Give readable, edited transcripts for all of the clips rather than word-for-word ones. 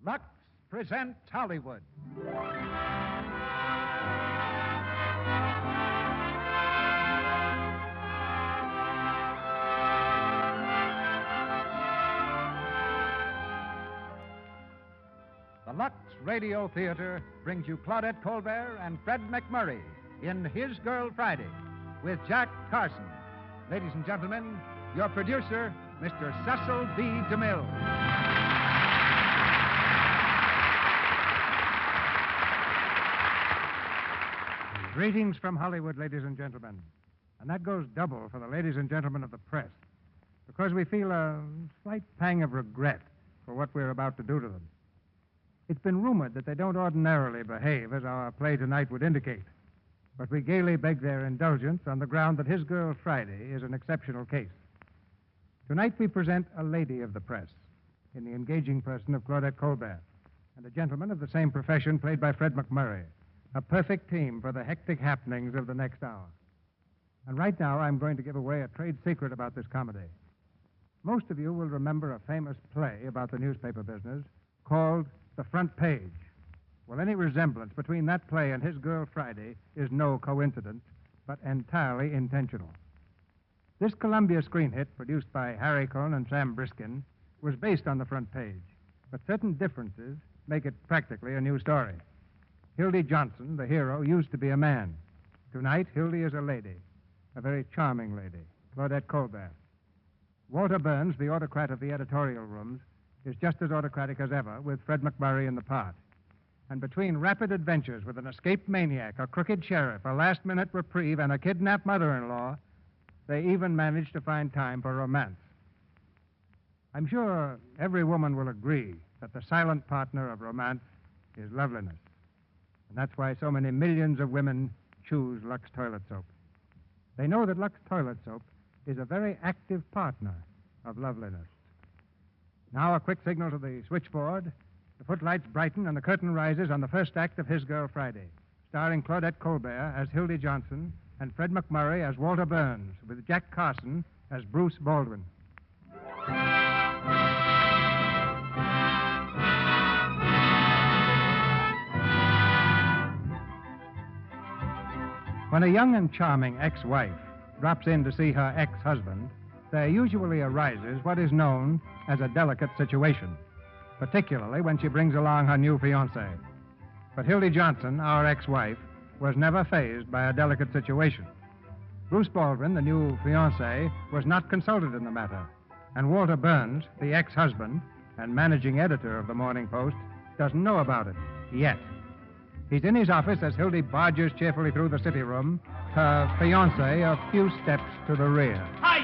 Lux presents Hollywood. The Lux Radio Theater brings you Claudette Colbert and Fred McMurray in His Girl Friday with Jack Carson. Ladies and gentlemen, your producer, Mr. Cecil B. DeMille. Greetings from Hollywood, ladies and gentlemen. And that goes double for the ladies and gentlemen of the press, because we feel a slight pang of regret for what we're about to do to them. It's been rumored that they don't ordinarily behave as our play tonight would indicate, but we gaily beg their indulgence on the ground that His Girl Friday is an exceptional case. Tonight we present a lady of the press in the engaging person of Claudette Colbert, and a gentleman of the same profession played by Fred McMurray, a perfect team for the hectic happenings of the next hour. And right now I'm going to give away a trade secret about this comedy. Most of you will remember a famous play about the newspaper business called The Front Page. Well, any resemblance between that play and His Girl Friday is no coincidence, but entirely intentional. This Columbia screen hit, produced by Harry Cohn and Sam Briskin, was based on The Front Page, but certain differences make it practically a new story. Hildy Johnson, the hero, used to be a man. Tonight, Hildy is a lady, a very charming lady, Claudette Colbert. Walter Burns, the autocrat of the editorial rooms, is just as autocratic as ever, with Fred McMurray in the part. And between rapid adventures with an escaped maniac, a crooked sheriff, a last-minute reprieve, and a kidnapped mother-in-law, they even managed to find time for romance. I'm sure every woman will agree that the silent partner of romance is loveliness. And that's why so many millions of women choose Lux toilet soap. They know that Lux toilet soap is a very active partner of loveliness. Now a quick signal to the switchboard. The footlights brighten and the curtain rises on the first act of His Girl Friday, starring Claudette Colbert as Hildy Johnson and Fred McMurray as Walter Burns, with Jack Carson as Bruce Baldwin. When a young and charming ex-wife drops in to see her ex-husband, there usually arises what is known as a delicate situation, particularly when she brings along her new fiancé. But Hildy Johnson, our ex-wife, was never fazed by a delicate situation. Bruce Baldwin, the new fiancé, was not consulted in the matter, and Walter Burns, the ex-husband and managing editor of the Morning Post, doesn't know about it yet. He's in his office as Hildy barges cheerfully through the city room, her fiancé a few steps to the rear. Hiya,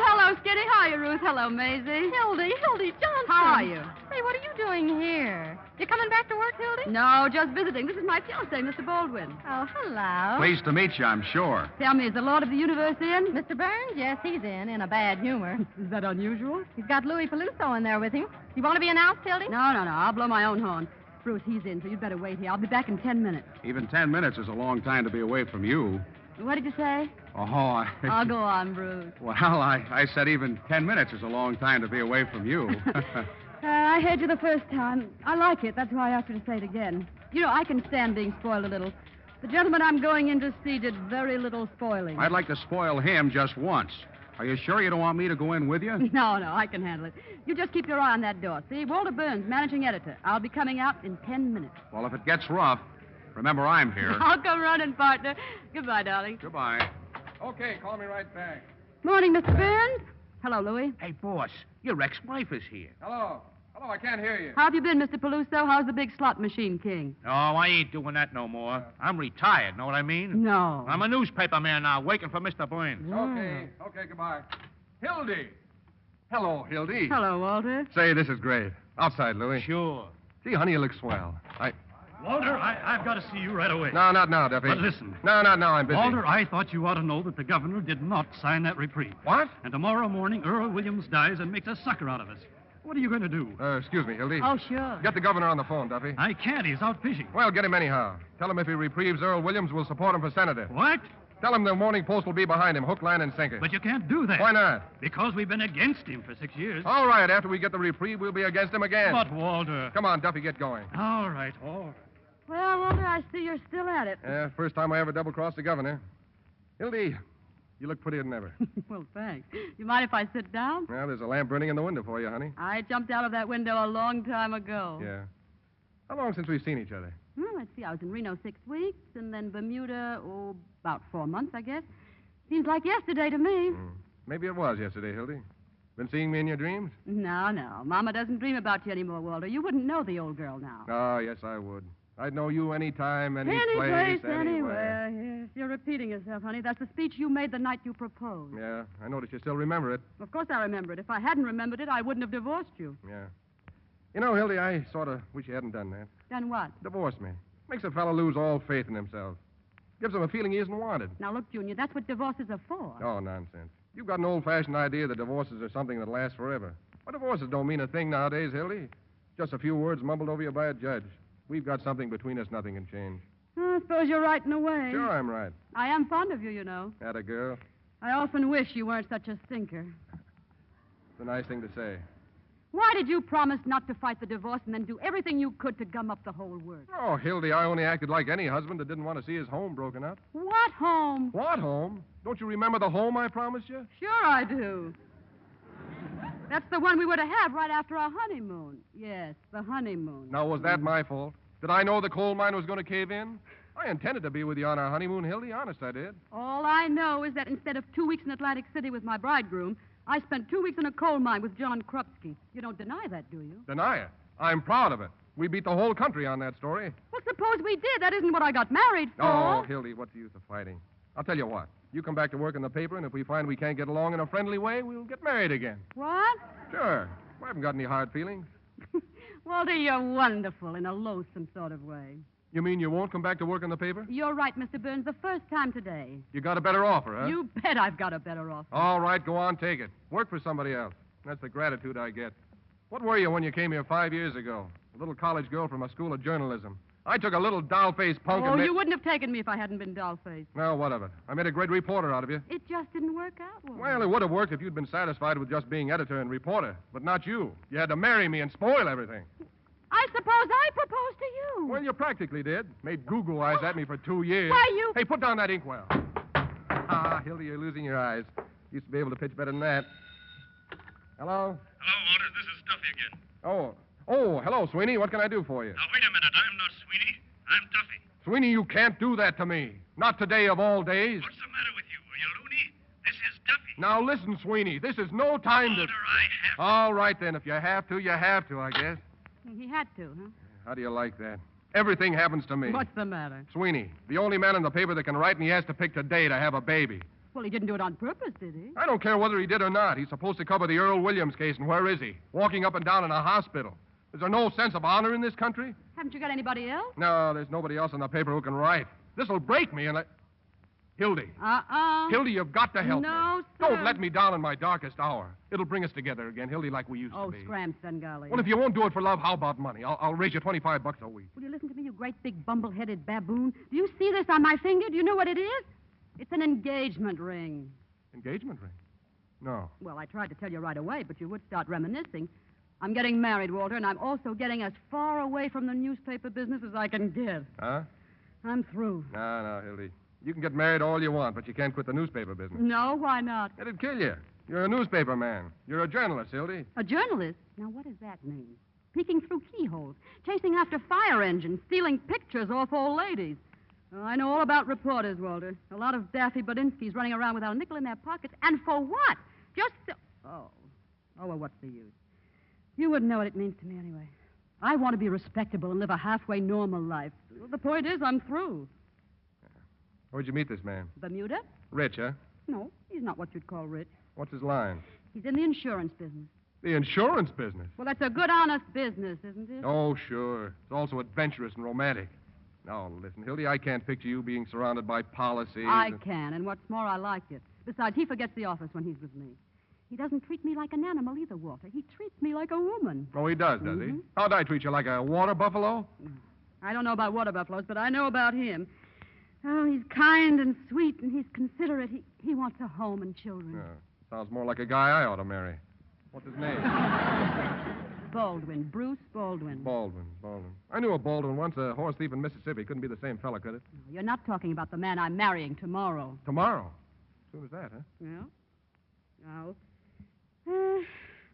Hello, Skitty. Hiya, Ruth. Hello, Maisie. Hildy Johnson. How are you? Hey, what are you doing here? You coming back to work, Hildy? No, just visiting. This is my fiancé, Mr. Baldwin. Oh, hello. Pleased to meet you, I'm sure. Tell me, is the Lord of the Universe in? Mr. Burns? Yes, he's in a bad humor. Is that unusual? He's got Louis Peluso in there with him. You want to be announced, Hildy? No. I'll blow my own horn. Bruce, he's in, so you'd better wait here. I'll be back in 10 minutes. Even 10 minutes is a long time to be away from you. What did you say? Oh, I'll go on, Bruce. Well, I said even 10 minutes is a long time to be away from you. I heard you the first time. I like it. That's why I asked you to say it again. You know, I can stand being spoiled a little. The gentleman I'm going in to see did very little spoiling. I'd like to spoil him just once. Are you sure you don't want me to go in with you? No, I can handle it. You just keep your eye on that door. See, Walter Burns, managing editor. I'll be coming out in 10 minutes. Well, if it gets rough, remember I'm here. I'll come running, partner. Goodbye, darling. Goodbye. Okay, call me right back. Morning, Mr. Burns. Hello, Louis. Hey, boss, your ex-wife is here. Hello, I can't hear you. How have you been, Mr. Peluso? How's the big slot machine king? No, I ain't doing that no more. I'm retired, know what I mean? No. I'm a newspaper man now, working for Mr. Burns. Okay, goodbye. Hildy. Hello, Hildy. Hello, Walter. Say, this is great. Outside, Louis. Sure. Gee, honey, you look swell. Walter, I've got to see you right away. No, not now, Duffy. But listen. No, not now. I'm busy. Walter, I thought you ought to know that the governor did not sign that reprieve. What? And tomorrow morning, Earl Williams dies and makes a sucker out of us. What are you going to do? Excuse me, Hildy. Oh, sure. Get the governor on the phone, Duffy. I can't. He's out fishing. Well, get him anyhow. Tell him if he reprieves Earl Williams, we'll support him for senator. What? Tell him the morning post will be behind him, hook, line, and sinker. But you can't do that. Why not? Because we've been against him for 6 years. All right, after we get the reprieve, we'll be against him again. But, Walter. Come on, Duffy, get going. All right, all right. Well, Walter, I see you're still at it. Yeah, first time I ever double-crossed the governor. Hildy, you look prettier than ever. Well, thanks. You mind if I sit down? Well, there's a lamp burning in the window for you, honey. I jumped out of that window a long time ago. Yeah. How long since we've seen each other? Well, let's see. I was in Reno 6 weeks, and then Bermuda, about 4 months, I guess. Seems like yesterday to me. Maybe it was yesterday, Hildy. Been seeing me in your dreams? No. Mama doesn't dream about you anymore, Walter. You wouldn't know the old girl now. Oh, yes, I would. I'd know you anytime, any place, anywhere. anywhere. Yes. You're repeating yourself, honey. That's the speech you made the night you proposed. Yeah, I noticed you still remember it. Of course I remember it. If I hadn't remembered it, I wouldn't have divorced you. Yeah. You know, Hildy, I sort of wish you hadn't done that. Done what? Divorced me. Makes a fellow lose all faith in himself. Gives him a feeling he isn't wanted. Now, look, Junior, that's what divorces are for. Oh, nonsense. You've got an old-fashioned idea that divorces are something that lasts forever. But divorces don't mean a thing nowadays, Hildy. Just a few words mumbled over you by a judge. We've got something between us nothing can change. I suppose you're right in a way. Sure, I'm right. I am fond of you, you know. Atta girl. I often wish you weren't such a stinker. It's a nice thing to say. Why did you promise not to fight the divorce and then do everything you could to gum up the whole works? Oh, Hildy, I only acted like any husband that didn't want to see his home broken up. What home? What home? Don't you remember the home I promised you? Sure I do. That's the one we were to have right after our honeymoon. Yes, the honeymoon. Now, was that my fault? Did I know the coal mine was going to cave in? I intended to be with you on our honeymoon, Hildy. Honest, I did. All I know is that instead of 2 weeks in Atlantic City with my bridegroom, I spent 2 weeks in a coal mine with John Krupski. You don't deny that, do you? Deny it? I'm proud of it. We beat the whole country on that story. Well, suppose we did. That isn't what I got married for. Oh, Hildy, what's the use of fighting? I'll tell you what. You come back to work in the paper, and if we find we can't get along in a friendly way, we'll get married again. What? Sure. I haven't got any hard feelings. Walter, you're wonderful in a loathsome sort of way. You mean you won't come back to work in the paper? You're right, Mr. Burns, the first time today. You got a better offer, huh? You bet I've got a better offer. All right, go on, take it. Work for somebody else. That's the gratitude I get. What were you when you came here 5 years ago? A little college girl from a school of journalism. I took a little doll-faced punk and... you wouldn't have taken me if I hadn't been doll-faced. No, what of it? I made a great reporter out of you. It just didn't work out, Walter. Well, it would have worked if you'd been satisfied with just being editor and reporter, but not you. You had to marry me and spoil everything. I suppose I proposed to you. Well, you practically did. Made Google eyes at me for 2 years. Why, you... Hey, put down that inkwell. Ah, Hildy, you're losing your eyes. Used to be able to pitch better than that. Hello? Hello, Walter. This is Duffy again. Oh, hello, Sweeney. What can I do for you? Now, wait a minute. I'm not Sweeney. I'm Duffy. Sweeney, you can't do that to me. Not today of all days. What's the matter with you? Are you loony? This is Duffy. Now, listen, Sweeney. This is no time Walter, to... I have to. All right, then. If you have to, you have to, I guess. He had to, huh? How do you like that? Everything happens to me. What's the matter? Sweeney, the only man in the paper that can write, and he has to pick today to have a baby. Well, he didn't do it on purpose, did he? I don't care whether he did or not. He's supposed to cover the Earl Williams case, and where is he? Walking up and down in a hospital. Is there no sense of honor in this country? Haven't you got anybody else? No, there's nobody else in the paper who can write. This'll break me, and I... Hildy. Hildy, you've got to help me. No, sir. Don't let me down in my darkest hour. It'll bring us together again, Hildy, like we used to be. Oh, scram, Svengali. Well, if you won't do it for love, how about money? I'll raise you $25 a week. Will you listen to me, you great big bumble-headed baboon? Do you see this on my finger? Do you know what it is? It's an engagement ring. Engagement ring? No. Well, I tried to tell you right away, but you would start reminiscing. I'm getting married, Walter, and I'm also getting as far away from the newspaper business as I can get. Huh? I'm through. No, Hildy. You can get married all you want, but you can't quit the newspaper business. No, why not? It'd kill you. You're a newspaper man. You're a journalist, Hildy. A journalist? Now, what does that mean? Peeking through keyholes, chasing after fire engines, stealing pictures off old ladies. Oh, I know all about reporters, Walter. A lot of daffy Badinskis running around without a nickel in their pockets. And for what? Just so... Oh, well, what's the use? You wouldn't know what it means to me anyway. I want to be respectable and live a halfway normal life. Well, the point is, I'm through. Where'd you meet this man? Bermuda? Rich, huh? No, he's not what you'd call rich. What's his line? He's in the insurance business. The insurance business? Well, that's a good, honest business, isn't it? Oh, sure. It's also adventurous and romantic. Now, listen, Hildy, I can't picture you being surrounded by policies. I can, and what's more, I like it. Besides, he forgets the office when he's with me. He doesn't treat me like an animal either, Walter. He treats me like a woman. Oh, he does he? How'd I treat you, like a water buffalo? I don't know about water buffaloes, but I know about him. Oh, he's kind and sweet, and he's considerate. He wants a home and children. Sounds more like a guy I ought to marry. What's his name? Baldwin. Bruce Baldwin. Baldwin. I knew a Baldwin once, a horse thief in Mississippi. Couldn't be the same fella, could it? You're not talking about the man I'm marrying tomorrow. Tomorrow? As soon as that, huh? Yeah. No.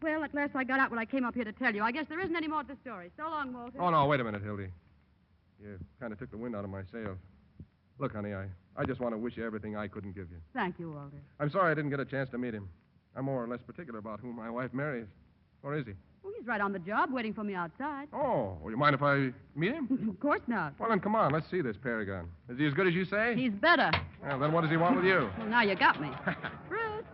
Well, at last I got out what I came up here to tell you. I guess there isn't any more to the story. So long, Walter. Oh, no, wait a minute, Hildy. You kind of took the wind out of my sails. Look, honey, I just want to wish you everything I couldn't give you. Thank you, Walter. I'm sorry I didn't get a chance to meet him. I'm more or less particular about who my wife marries. Or is he? Well, he's right on the job waiting for me outside. Oh, well, you mind if I meet him? Of course not. Well, then come on, let's see this Paragon. Is he as good as you say? He's better. Well, then what does he want with you? Well, now you got me. Bruce,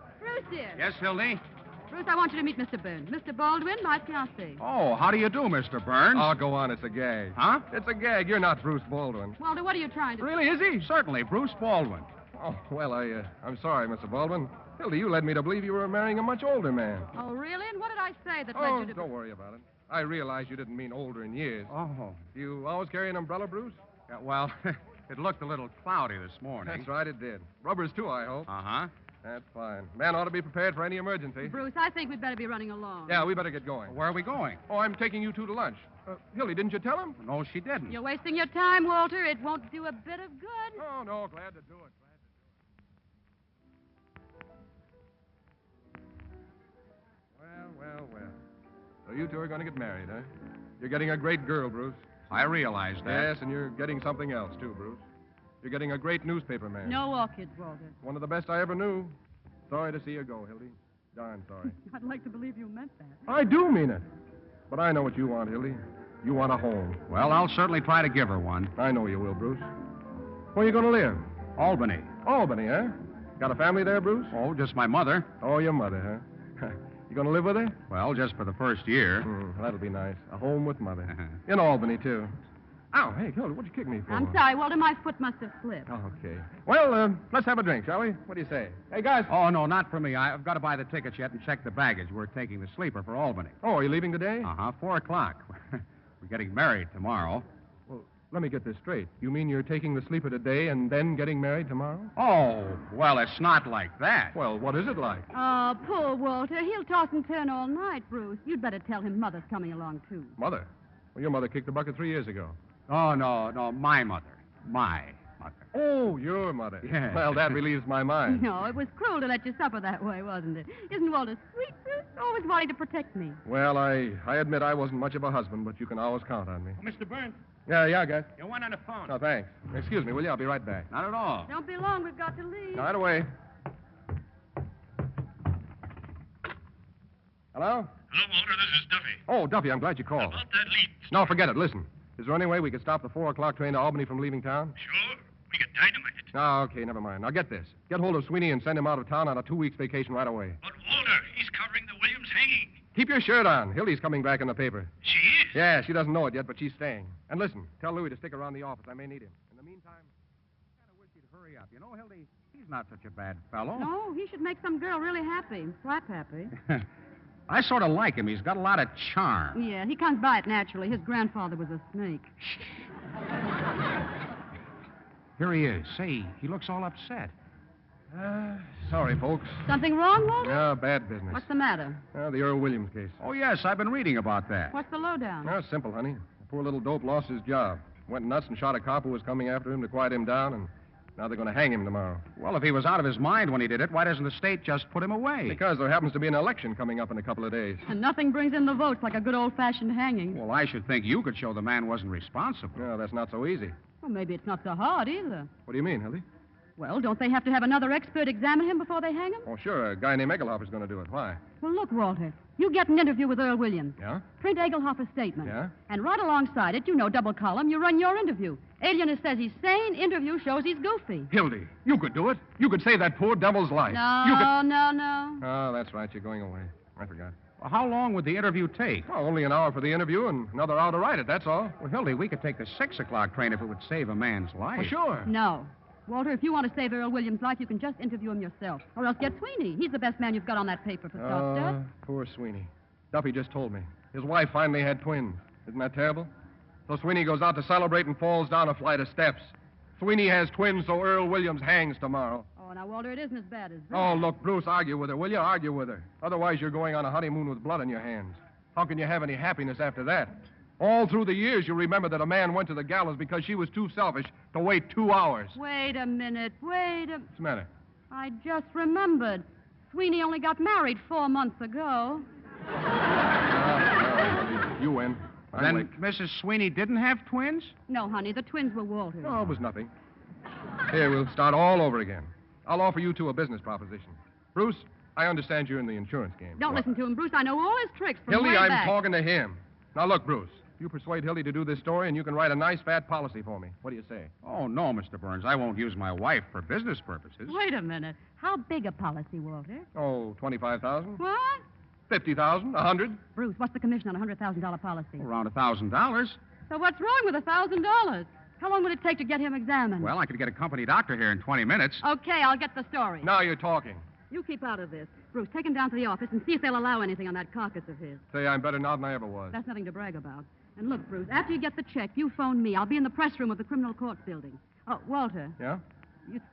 dear. Yes, Hildy? Bruce, I want you to meet Mr. Burns. Mr. Baldwin, my fiancé. Oh, how do you do, Mr. Burns? Oh, go on, it's a gag. Huh? It's a gag. You're not Bruce Baldwin. Walter, what are you trying to do? Really, is he? Certainly, Bruce Baldwin. Oh, well, I'm sorry, Mr. Baldwin. Hildy, you led me to believe you were marrying a much older man. Oh, really? And what did I say that led you to... Don't worry about it. I realize you didn't mean older in years. Oh. You always carry an umbrella, Bruce? Yeah, well, it looked a little cloudy this morning. That's right, it did. Rubbers, too, I hope. Uh-huh. That's fine. Man ought to be prepared for any emergency. Bruce, I think we'd better be running along. Yeah, we better get going. Where are we going? Oh, I'm taking you two to lunch. Hildy, didn't you tell him? No, she didn't. You're wasting your time, Walter. It won't do a bit of good. Oh, no, glad to do it. Well. So you two are going to get married, huh? You're getting a great girl, Bruce. I realize that. Yes, and you're getting something else, too, Bruce. You're getting a great newspaper man. No orchids, Walter. One of the best I ever knew. Sorry to see you go, Hildy. Darn sorry. I'd like to believe you meant that. I do mean it. But I know what you want, Hildy. You want a home. Well, I'll certainly try to give her one. I know you will, Bruce. Where are you going to live? Albany. Albany, huh? Got a family there, Bruce? Oh, just my mother. Oh, your mother, huh? You going to live with her? Well, just for the first year. That'll be nice. A home with mother. In Albany, too. Ow, hey, Hilda, what'd you kick me for? I'm sorry, Walter. My foot must have slipped. Oh, okay. Well, let's have a drink, shall we? What do you say? Hey, guys. Oh, no, not for me. I've got to buy the tickets yet and check the baggage. We're taking the sleeper for Albany. Oh, are you leaving today? 4 o'clock. We're getting married tomorrow. Well, let me get this straight. You mean you're taking the sleeper today and then getting married tomorrow? Oh, well, it's not like that. Well, what is it like? Oh, poor Walter. He'll toss and turn all night, Bruce. You'd better tell him Mother's coming along, too. Mother? Well, your mother kicked the bucket 3 years ago. Oh, no, my mother. My mother. Oh, your mother. Yes. Well, that relieves my mind. No, it was cruel to let you suffer that way, wasn't it? Isn't Walter sweet, Bruce? Always wanting to protect me. Well, I admit I wasn't much of a husband, but you can always count on me. Mr. Burns, Yeah, guys. you want on the phone. Oh, thanks. Excuse me, will you? I'll be right back. Not at all. Don't be long. We've got to leave. Right away. Hello? Hello, Walter. This is Duffy. Oh, Duffy, I'm glad you called. About that lead. No, forget it. Listen. Is there any way we could stop the 4 o'clock train to Albany from leaving town? Sure. We got dynamite. Oh, okay, never mind. Now get this. Get hold of Sweeney and send him out of town on a 2-week vacation right away. But, Walter, he's covering the Williams hanging. Keep your shirt on. Hildy's coming back in the paper. She is? Yeah, she doesn't know it yet, but she's staying. And listen, tell Louis to stick around the office. I may need him. In the meantime, I kind of wish he'd hurry up. You know, Hildy, he's not such a bad fellow. No, he should make some girl really happy. Slap happy. I sort of like him. He's got a lot of charm. Yeah, he comes by it naturally. His grandfather was a snake. Here he is. Say, he looks all upset. sorry, folks. Something wrong, Walter? Yeah, bad business. What's the matter? The Earl Williams case. Oh, yes, I've been reading about that. What's the lowdown? Oh, simple, honey. The poor little dope lost his job. Went nuts and shot a cop who was coming after him to quiet him down, and now they're going to hang him tomorrow. Well, if he was out of his mind when he did it, why doesn't the state just put him away? Because there happens to be an election coming up in a couple of days. And nothing brings in the votes like a good old-fashioned hanging. Well, I should think you could show the man wasn't responsible. No, that's not so easy. Well, maybe it's not so hard either. What do you mean, Hildy? Well, don't they have to have another expert examine him before they hang him? Oh, sure. A guy named Egelhofer's going to do it. Why? Well, look, Walter. You get an interview with Earl Williams. Yeah? Print Egelhofer's statement. Yeah? And right alongside it, double column, you run your interview. Alienist says he's sane. Interview shows he's goofy. Hildy, you could do it. You could save that poor devil's life. No. Oh, that's right. You're going away. I forgot. Well, how long would the interview take? Well, only an hour for the interview and another hour to write it, that's all. Well, Hildy, we could take the 6 o'clock train if it would save a man's life. Well, sure. No. Walter, if you want to save Earl Williams' life, you can just interview him yourself. Or else get Sweeney. He's the best man you've got on that paper for start. Poor Sweeney. Duffy just told me. His wife finally had twins. Isn't that terrible? So Sweeney goes out to celebrate and falls down a flight of steps. Sweeney has twins, so Earl Williams hangs tomorrow. Oh, now, Walter, it isn't as bad as that. Oh, look, Bruce, argue with her, will you? Argue with her. Otherwise, you're going on a honeymoon with blood on your hands. How can you have any happiness after that? All through the years, you remember that a man went to the gallows because she was too selfish to wait 2 hours. Wait a minute. What's the matter? I just remembered. Sweeney only got married 4 months ago. You win. Then Mrs. Sweeney didn't have twins? No, honey, the twins were Walter's. Oh, it was nothing. Here, we'll start all over again. I'll offer you two a business proposition. Bruce, I understand you're in the insurance game. Don't listen to him, Bruce. I know all his tricks from Hildy, way I'm back. talking to him. Now, look, Bruce. You persuade Hildy to do this story, and you can write a nice, fat policy for me. What do you say? Oh, no, Mr. Burns. I won't use my wife for business purposes. Wait a minute. How big a policy, Walter? Oh, 25,000? What? 50,000? 100? Bruce, what's the commission on a $100,000 policy? Around $1,000. So what's wrong with $1,000? How long would it take to get him examined? Well, I could get a company doctor here in 20 minutes. Okay, I'll get the story. Now you're talking. You keep out of this. Bruce, take him down to the office and see if they'll allow anything on that carcass of his. Say I'm better now than I ever was. That's nothing to brag about. And look, Bruce, after you get the check, you phone me. I'll be in the press room of the criminal court building. Oh, Walter. Yeah?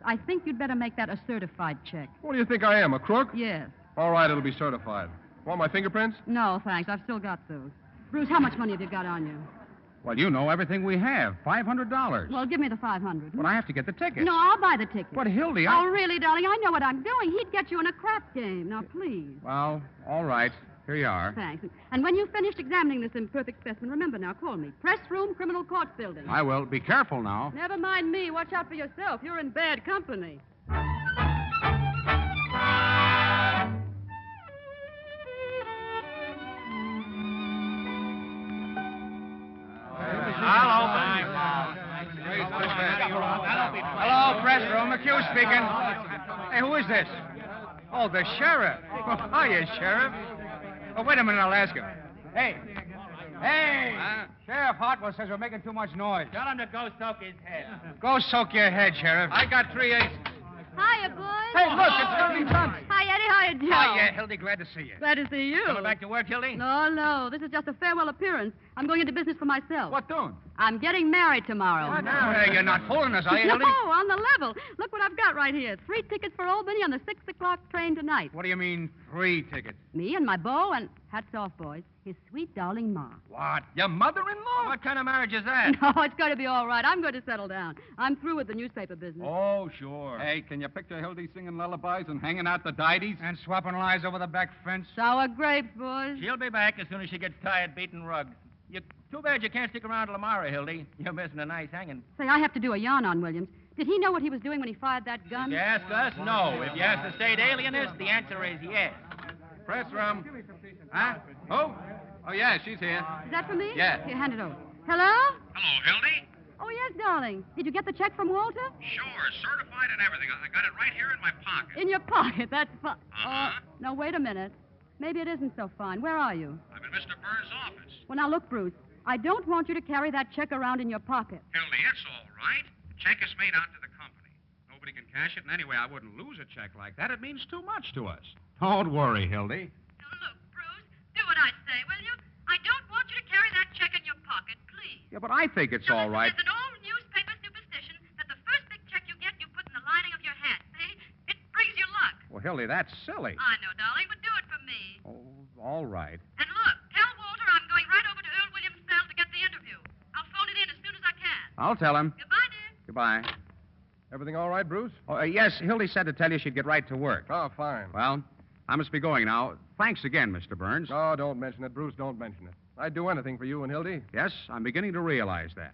I think you'd better make that a certified check. What do you think I am, a crook? Yes. All right, it'll be certified. Want my fingerprints? No, thanks. I've still got those. Bruce, how much money have you got on you? Well, you know everything we have. $500. Well, give me the $500. But I have to get the tickets. No, I'll buy the ticket. But, Hildy, Oh, really, darling? I know what I'm doing. He'd get you in a crap game. Now, please. Well, all right. Here you are. Thanks. And when you've finished examining this imperfect specimen, remember now, call me. Press room, criminal court building. I will. Be careful now. Never mind me. Watch out for yourself. You're in bad company. Hello, press room. Accused speaking. Hey, who is this? Oh, the sheriff. Oh, hiya, Sheriff. Oh, wait a minute, I'll ask him. Hey. Hey! Sheriff Hartwell says we're making too much noise. Tell him to go soak his head. Go soak your head, Sheriff. I got 3 aces. Hiya, boys. Hey, look, it's Hildy Johnson. Hi, Eddie. Hiya, Joe. Oh, yeah, Hildy, glad to see you. Glad to see you. Coming back to work, Hildy? No. This is just a farewell appearance. I'm going into business for myself. What doing? I'm getting married tomorrow. What now? Hey, you're not fooling us, are you, No, Hildy? on the level. Look what I've got right here. 3 tickets for Albany on the 6 o'clock train tonight. What do you mean, 3 tickets? Me and my beau and, hats off, boys, his sweet darling Ma. What? Your mother-in-law? What kind of marriage is that? No, it's going to be all right. I'm going to settle down. I'm through with the newspaper business. Oh, sure. Hey, can you picture Hildy singing lullabies and hanging out the didies? And swapping lies over the back fence? Sour grapes, boys. She'll be back as soon as she gets tired beating rugs. Too bad you can't stick around till tomorrow, Hildy. You're missing a nice hanging. Say, I have to do a yarn on Williams. Did he know what he was doing when he fired that gun? If you ask us, no. If you ask the state alienist, the answer is yes. Press room. Huh? Oh? Oh, yeah, she's here. Is that for me? Yeah. Here, hand it over. Hello? Hello, Hildy? Oh, yes, darling. Did you get the check from Walter? Sure, certified and everything. I got it right here in my pocket. In your pocket. That's fine. Uh-huh. No, wait a minute. Maybe it isn't so fine. Where are you? I'm in Mr. Burns' office. Well, now, look, Bruce. I don't want you to carry that check around in your pocket. Hildy, it's all right. The check is made out to the company. Nobody can cash it, and anyway, I wouldn't lose a check like that. It means too much to us. Don't worry, Hildy. Now, look, Bruce, do what I say, will you? I don't want you to carry that check in your pocket, please. Yeah, but I think it's Now, all right. There's an old newspaper superstition that the first big check you get, you put in the lining of your hat. See? It brings you luck. Well, Hildy, that's silly. I know, darling, but do it for me. Oh, all right. And look, tell Walter I'm going right over to Earl Williams' cell to get the interview. I'll phone it in as soon as I can. I'll tell him. Goodbye, dear. Goodbye. Everything all right, Bruce? Oh, yes, Hildy said to tell you she'd get right to work. Oh, fine. Well, I must be going now. Thanks again, Mr. Burns. Oh, don't mention it, Bruce. Don't mention it. I'd do anything for you and Hildy. Yes, I'm beginning to realize that.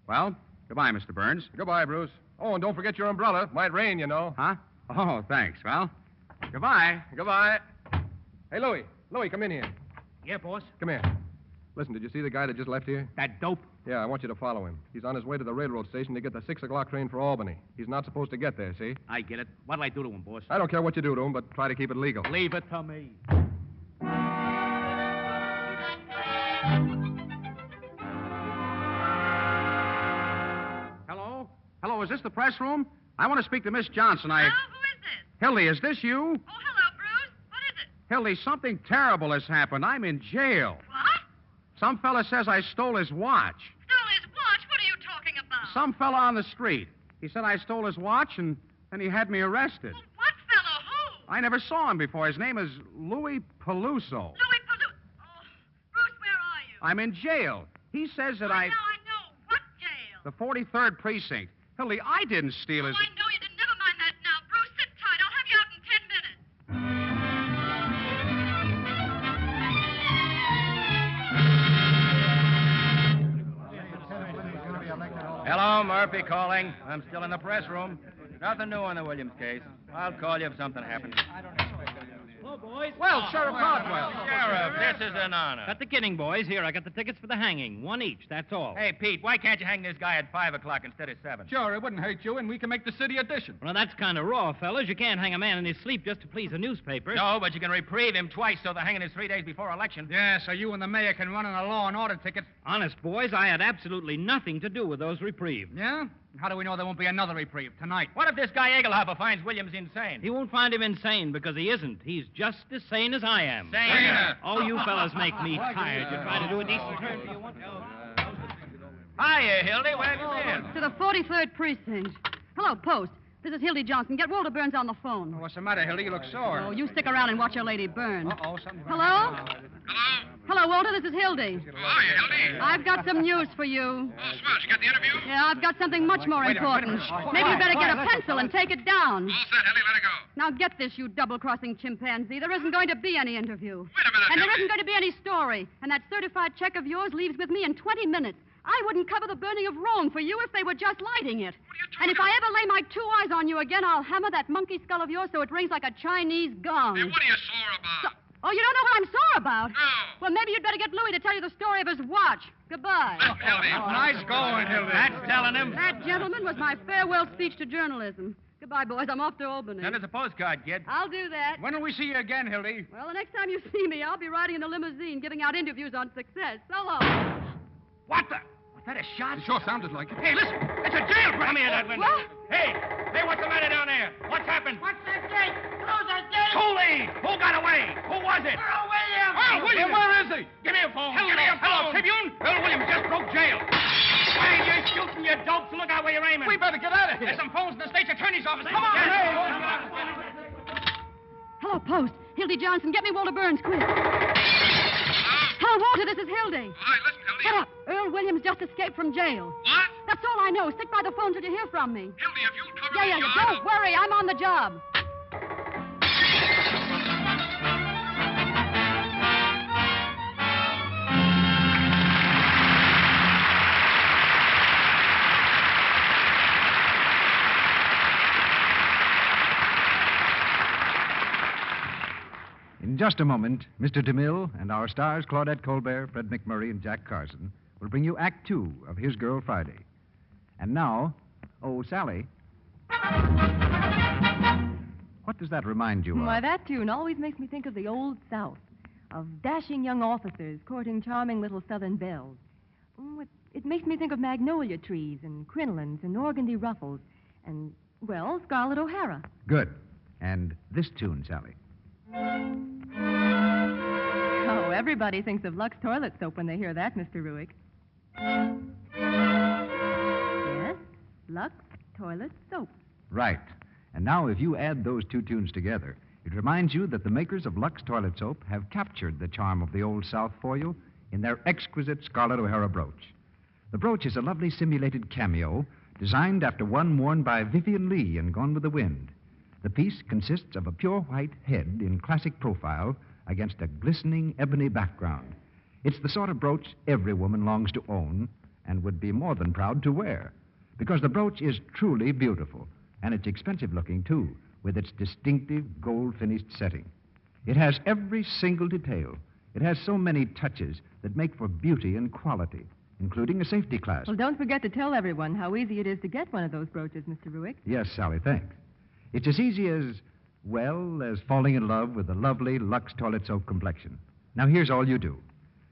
Well, goodbye, Mr. Burns. Goodbye, Bruce. Oh, and don't forget your umbrella. Might rain, you know. Huh? Oh, thanks. Well, goodbye. Goodbye. Hey, Louie. Louie, come in here. Yeah, boss. Come here. Listen, did you see the guy that just left here? That dope. Yeah, I want you to follow him. He's on his way to the railroad station to get the 6 o'clock train for Albany. He's not supposed to get there, see? I get it. What'll I do to him, boss? I don't care what you do to him, but try to keep it legal. Leave it to me. Hello? Hello, is this the press room? I want to speak to Miss Johnson. Hello, who is this? Hildy, is this you? Oh, hello, Bruce. What is it? Hildy, something terrible has happened. I'm in jail. What? Some fella says I stole his watch. Stole his watch? What are you talking about? Some fella on the street. He said I stole his watch, and then he had me arrested. Well, what fellow? Who? I never saw him before. His name is Louis Peluso. Louis Palou. Oh, Bruce, where are you? I'm in jail. He says that I know. What jail? The 43rd precinct. Hildy, I didn't steal Oh, his... I know you didn't. Never mind that now. Bruce, sit tight. I'll have you out in 10 minutes. Hello, Murphy calling. I'm still in the press room. Nothing new on the Williams case. I'll call you if something happens. Hello, boys. Well, Sheriff Caldwell. Sheriff, this is an honor. Got the kidding, boys. Here, I got the tickets for the hanging. One each, that's all. Hey, Pete, why can't you hang this guy at 5 o'clock instead of 7? Sure, it wouldn't hurt you, and we can make the city edition. Well, that's kind of raw, fellas. You can't hang a man in his sleep just to please a newspaper. No, but you can reprieve him twice so the hanging is 3 days before election. Yeah, so you and the mayor can run on a law and order ticket. Honest, boys, I had absolutely nothing to do with those reprieves. Yeah? How do we know there won't be another reprieve tonight? What if this guy Egelhopper finds Williams insane? He won't find him insane because he isn't. He's just as sane as I am. Saner. Oh, you fellas make me tired. You try to do a decent turn for you once. Hiya, Hildy. Where have you been? To the 43rd precinct. Hello, Post. This is Hildy Johnson. Get Walter Burns on the phone. What's the matter, Hildy? You look sore. Oh, you stick around and watch your lady burn. Uh-oh, something... Hello? Hello? Hello, Walter. This is Hildy. Oh, hiya, Hildy. I've got some news for you. Oh, swell. Did you get the interview? Yeah, I've got something much more important. Maybe you better get a pencil and take it down. All set, Hildy. Let it go. Now get this, you double-crossing chimpanzee. There isn't going to be any interview. Wait a minute, And there Hildy. isn't going to be any story. And that certified check of yours leaves with me in 20 minutes. I wouldn't cover the burning of Rome for you if they were just lighting it. What are you And talking if I ever lay my 2 eyes on you again, I'll hammer that monkey skull of yours so it rings like a Chinese gong. Hey, what are you sore about? Oh, you don't know what I'm sore about? No. Well, maybe you'd better get Louis to tell you the story of his watch. Goodbye. Listen, Hildy. Nice going, Hildy. That's telling him. That, gentlemen, was my farewell speech to journalism. Goodbye, boys. I'm off to Albany. Send us a postcard, kid. I'll do that. When will we see you again, Hildy? Well, the next time you see me, I'll be riding in a limousine giving out interviews on success. So long. What the? Was that a shot? It sure sounded like it. Hey, listen. It's a jailbreak. Come here, that window. What? Hey, what's the matter down there? What's happened? What's that gate? Close that gate! Cooley! Who got away? Who was it? Earl Williams! Earl Williams! Where is he? Give me a phone. Hello, Give me a phone. Tribune. Earl Williams just broke jail. Hey, you're shooting, you dopes. Look out where you're aiming. We better get out of here. There's some phones in the state's attorney's office. Come on. Hello, Post. Hildy Johnson. Get me Walter Burns, quick. Hello, Walter. This is Hildy. Hi, listen, Hildy. Shut up. Earl Williams just escaped from jail. What? That's all I know. Stick by the phone till you hear from me. Hildy, if you'll cover Yeah, the yeah. yard... Don't worry. I'm on the job. In just a moment, Mr. DeMille and our stars Claudette Colbert, Fred McMurray, and Jack Carson will bring you Act Two of His Girl Friday. And now, oh, Sally. What does that remind you of? Why, that tune always makes me think of the old South, of dashing young officers courting charming little Southern belles. It makes me think of magnolia trees and crinolines and organdy ruffles and, well, Scarlett O'Hara. Good. And this tune, Sally. Oh, everybody thinks of Lux toilet soap when they hear that, Mr. Ruick. Yes, Lux toilet soap. Right. And now, if you add those two tunes together, it reminds you that the makers of Lux Toilet Soap have captured the charm of the Old South for you in their exquisite Scarlett O'Hara brooch. The brooch is a lovely simulated cameo designed after one worn by Vivian Leigh in Gone with the Wind. The piece consists of a pure white head in classic profile against a glistening ebony background. It's the sort of brooch every woman longs to own and would be more than proud to wear, because the brooch is truly beautiful, and it's expensive looking, too, with its distinctive gold-finished setting. It has every single detail. It has so many touches that make for beauty and quality, including a safety clasp. Well, don't forget to tell everyone how easy it is to get one of those brooches, Mr. Ruick. Yes, Sally, thanks. It's as easy as falling in love with the lovely Lux Toilet Soap complexion. Now, here's all you do.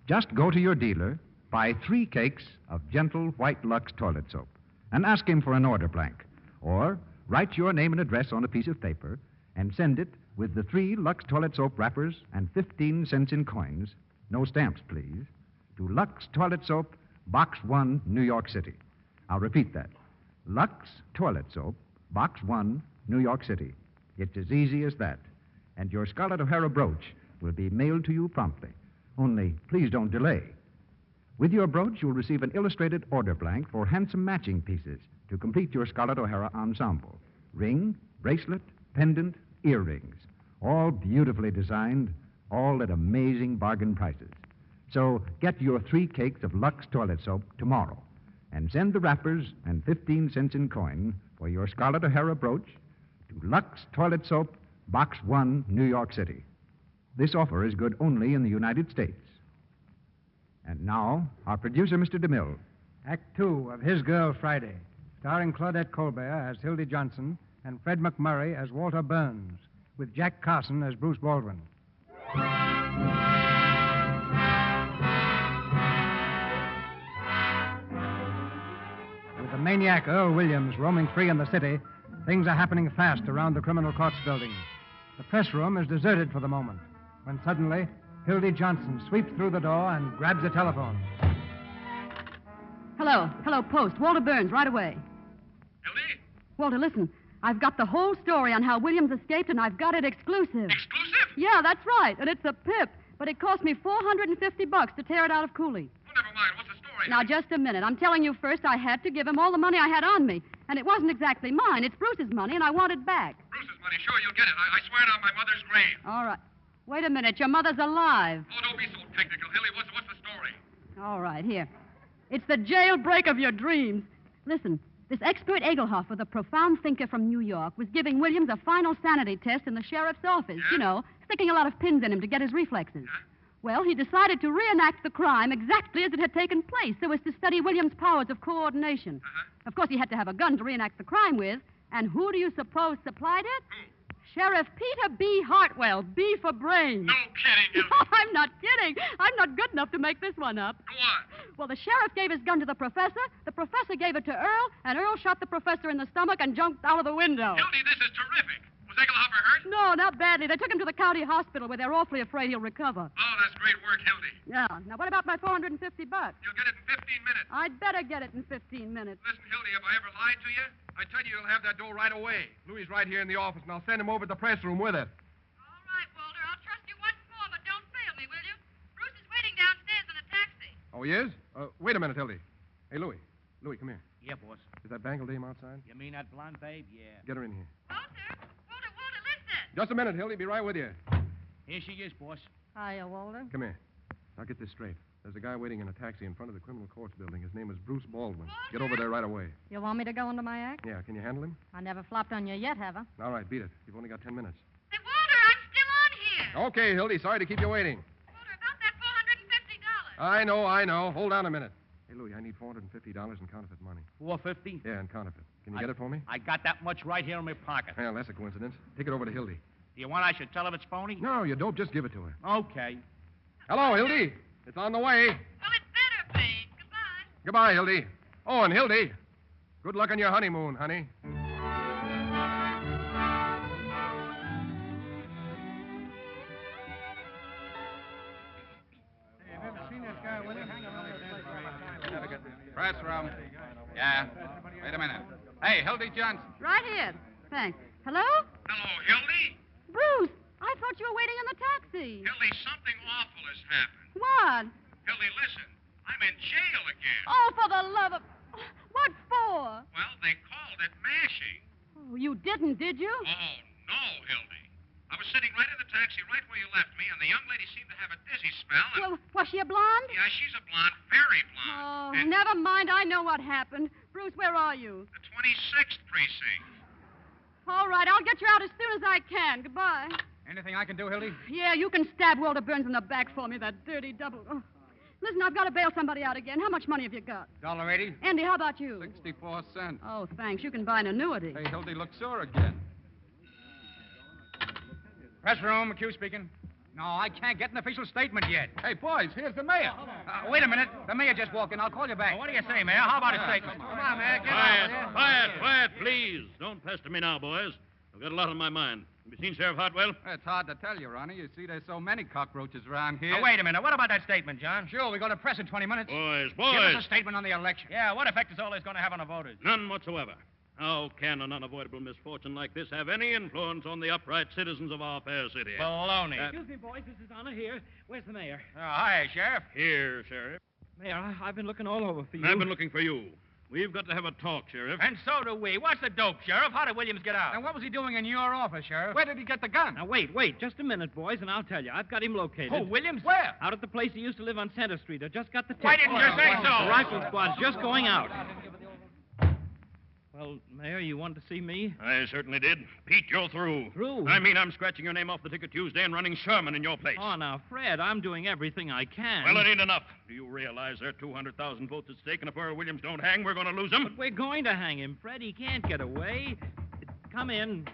Just go to your dealer, buy 3 cakes of gentle white Lux Toilet Soap, and ask him for an order blank. Or write your name and address on a piece of paper and send it with the 3 Lux Toilet Soap wrappers and 15 cents in coins, no stamps, please, to Lux Toilet Soap, Box 1, New York City. I'll repeat that. Lux Toilet Soap, Box 1, New York City. It's as easy as that. And your Scarlett O'Hara brooch will be mailed to you promptly. Only, please don't delay. With your brooch, you'll receive an illustrated order blank for handsome matching pieces to complete your Scarlett O'Hara ensemble. Ring, bracelet, pendant, earrings. All beautifully designed, all at amazing bargain prices. So get your 3 cakes of Lux Toilet Soap tomorrow and send the wrappers and 15 cents in coin for your Scarlett O'Hara brooch to Lux Toilet Soap, Box 1, New York City. This offer is good only in the United States. And now, our producer, Mr. DeMille. Act 2 of His Girl Friday, starring Claudette Colbert as Hildy Johnson and Fred McMurray as Walter Burns, with Jack Carson as Bruce Baldwin. With the maniac Earl Williams roaming free in the city, things are happening fast around the criminal courts building. The press room is deserted for the moment, when suddenly Hildy Johnson sweeps through the door and grabs the telephone. Hello, Post. Walter Burns, right away. Hildy? Walter, listen. I've got the whole story on how Williams escaped, and I've got it exclusive. Exclusive? Yeah, that's right. And it's a pip. But it cost me $450 to tear it out of Cooley. Oh, never mind. What's the story? Now, just a minute. I'm telling you first, I had to give him all the money I had on me. And it wasn't exactly mine. It's Bruce's money, and I want it back. Bruce's money. Sure, you'll get it. I swear it on my mother's grave. All right. Wait a minute. Your mother's alive. Oh, don't be so technical, Hildy. What's the story? All right, here. It's the jailbreak of your dreams. Listen, this expert Egelhofer, the profound thinker from New York, was giving Williams a final sanity test in the sheriff's office. Yeah? You know, sticking a lot of pins in him to get his reflexes. Yeah? Well, he decided to reenact the crime exactly as it had taken place so as to study Williams' powers of coordination. Uh-huh. Of course, he had to have a gun to reenact the crime with. And who do you suppose supplied it? Who? Sheriff Peter B. Hartwell, B for brains. No kidding, Hildy. No, I'm not kidding. I'm not good enough to make this one up. Go on. Well, the sheriff gave his gun to the professor gave it to Earl, and Earl shot the professor in the stomach and jumped out of the window. Hildy, this is terrific. Was Egelhofer hurt? No, not badly. They took him to the county hospital where they're awfully afraid he'll recover. Oh, that's great work, Hildy. Yeah. Now, what about my $450? You'll get it in 15 minutes. I'd better get it in 15 minutes. Listen, Hildy, have I ever lied to you? I tell you, you'll have that dough right away. Louis right here in the office, and I'll send him over to the press room with it. All right, Walter. I'll trust you once more, but don't fail me, will you? Bruce is waiting downstairs in a taxi. Oh, he is? Wait a minute, Hildy. Hey, Louis. Louis, come here. Yeah, boss. Is that bangle dame outside? You mean that blonde babe? Yeah. Get her in here. Walter, listen. Just a minute, Hildy. Be right with you. Here she is, boss. Hiya, Walter. Come here. Now get this straight. There's a guy waiting in a taxi in front of the criminal courts building. His name is Bruce Baldwin. Get over there right away. You want me to go into my act? Yeah, can you handle him? I never flopped on you yet, have I? All right, beat it. You've only got 10 minutes. Hey, Walter, I'm still on here. Okay, Hildy. Sorry to keep you waiting. Walter, about that $450. I know. Hold on a minute. Hey, Louis, I need $450 in counterfeit money. $450? Yeah, in counterfeit. Can you get it for me? I got that much right here in my pocket. Well, that's a coincidence. Take it over to Hildy. Do you want I should tell her it's phony? No, you don't. Just give it to her. Okay. Hello, Hildy. It's on the way. Well, it better be. Goodbye. Goodbye, Hildy. Oh, and Hildy, good luck on your honeymoon, honey. Press room. Yeah. Wait a minute. Hey, Hildy Johnson. Right here. Thanks. Hello? Hello, Hildy. Bruce, I thought you were waiting in the taxi. Hildy, something awful has happened. What? Hildy, listen. I'm in jail again. Oh, for the love of... What for? Well, they called it mashing. Oh, you didn't, did you? Oh, no, Hildy. I was sitting right in the taxi right where you left me, and the young lady seemed to have a dizzy spell. And... Well, was she a blonde? Yeah, she's a blonde, very blonde. Oh, And never mind. I know what happened. Bruce, where are you? the 26th precinct. All right, I'll get you out as soon as I can. Goodbye. Anything I can do, Hildy? Yeah, you can stab Walter Burns in the back for me, that dirty double. Oh. Listen, I've got to bail somebody out again. How much money have you got? $1.80. Andy, how about you? 64 cents. Oh, thanks. You can buy an annuity. Hey, Hildy, look sore again. Press room, McHugh speaking. No, I can't get an official statement yet. Hey, boys, here's the mayor. Wait a minute. The mayor just walked in. I'll call you back. What do you say, Mayor? How about a statement? Come on, Mayor. Get out of here. Quiet, please. Don't pester me now, boys. I've got a lot on my mind. Have you seen Sheriff Hartwell? It's hard to tell you, Ronnie. You see, there's so many cockroaches around here. Now, wait a minute. What about that statement, John? Sure, we go to press in 20 minutes. Boys, Give boys. us a statement on the election. Yeah, what effect is all this going to have on the voters? None whatsoever. How can an unavoidable misfortune like this have any influence on the upright citizens of our fair city? Baloney. Excuse me, boys. This is Honor here. Where's the mayor? Hi, Sheriff. Here, Sheriff. Mayor, I've been looking all over for you. I've been looking for you. We've got to have a talk, Sheriff. And so do we. What's the dope, Sheriff? How did Williams get out? And what was he doing in your office, Sheriff? Where did he get the gun? Now, wait. Just a minute, boys, and I'll tell you. I've got him located. Who, Williams? Where? Out at the place he used to live on Center Street. I just got the tip. Why didn't you say so? The rifle squad's just going out. Well, Mayor, you wanted to see me? I certainly did. Pete, you're through. Through? I mean, I'm scratching your name off the ticket Tuesday and running Sherman in your place. Oh, now, Fred, I'm doing everything I can. Well, it ain't enough. Do you realize there are 200,000 votes at stake, and if Earl Williams don't hang, we're going to lose him? But we're going to hang him, Fred. He can't get away. Come in.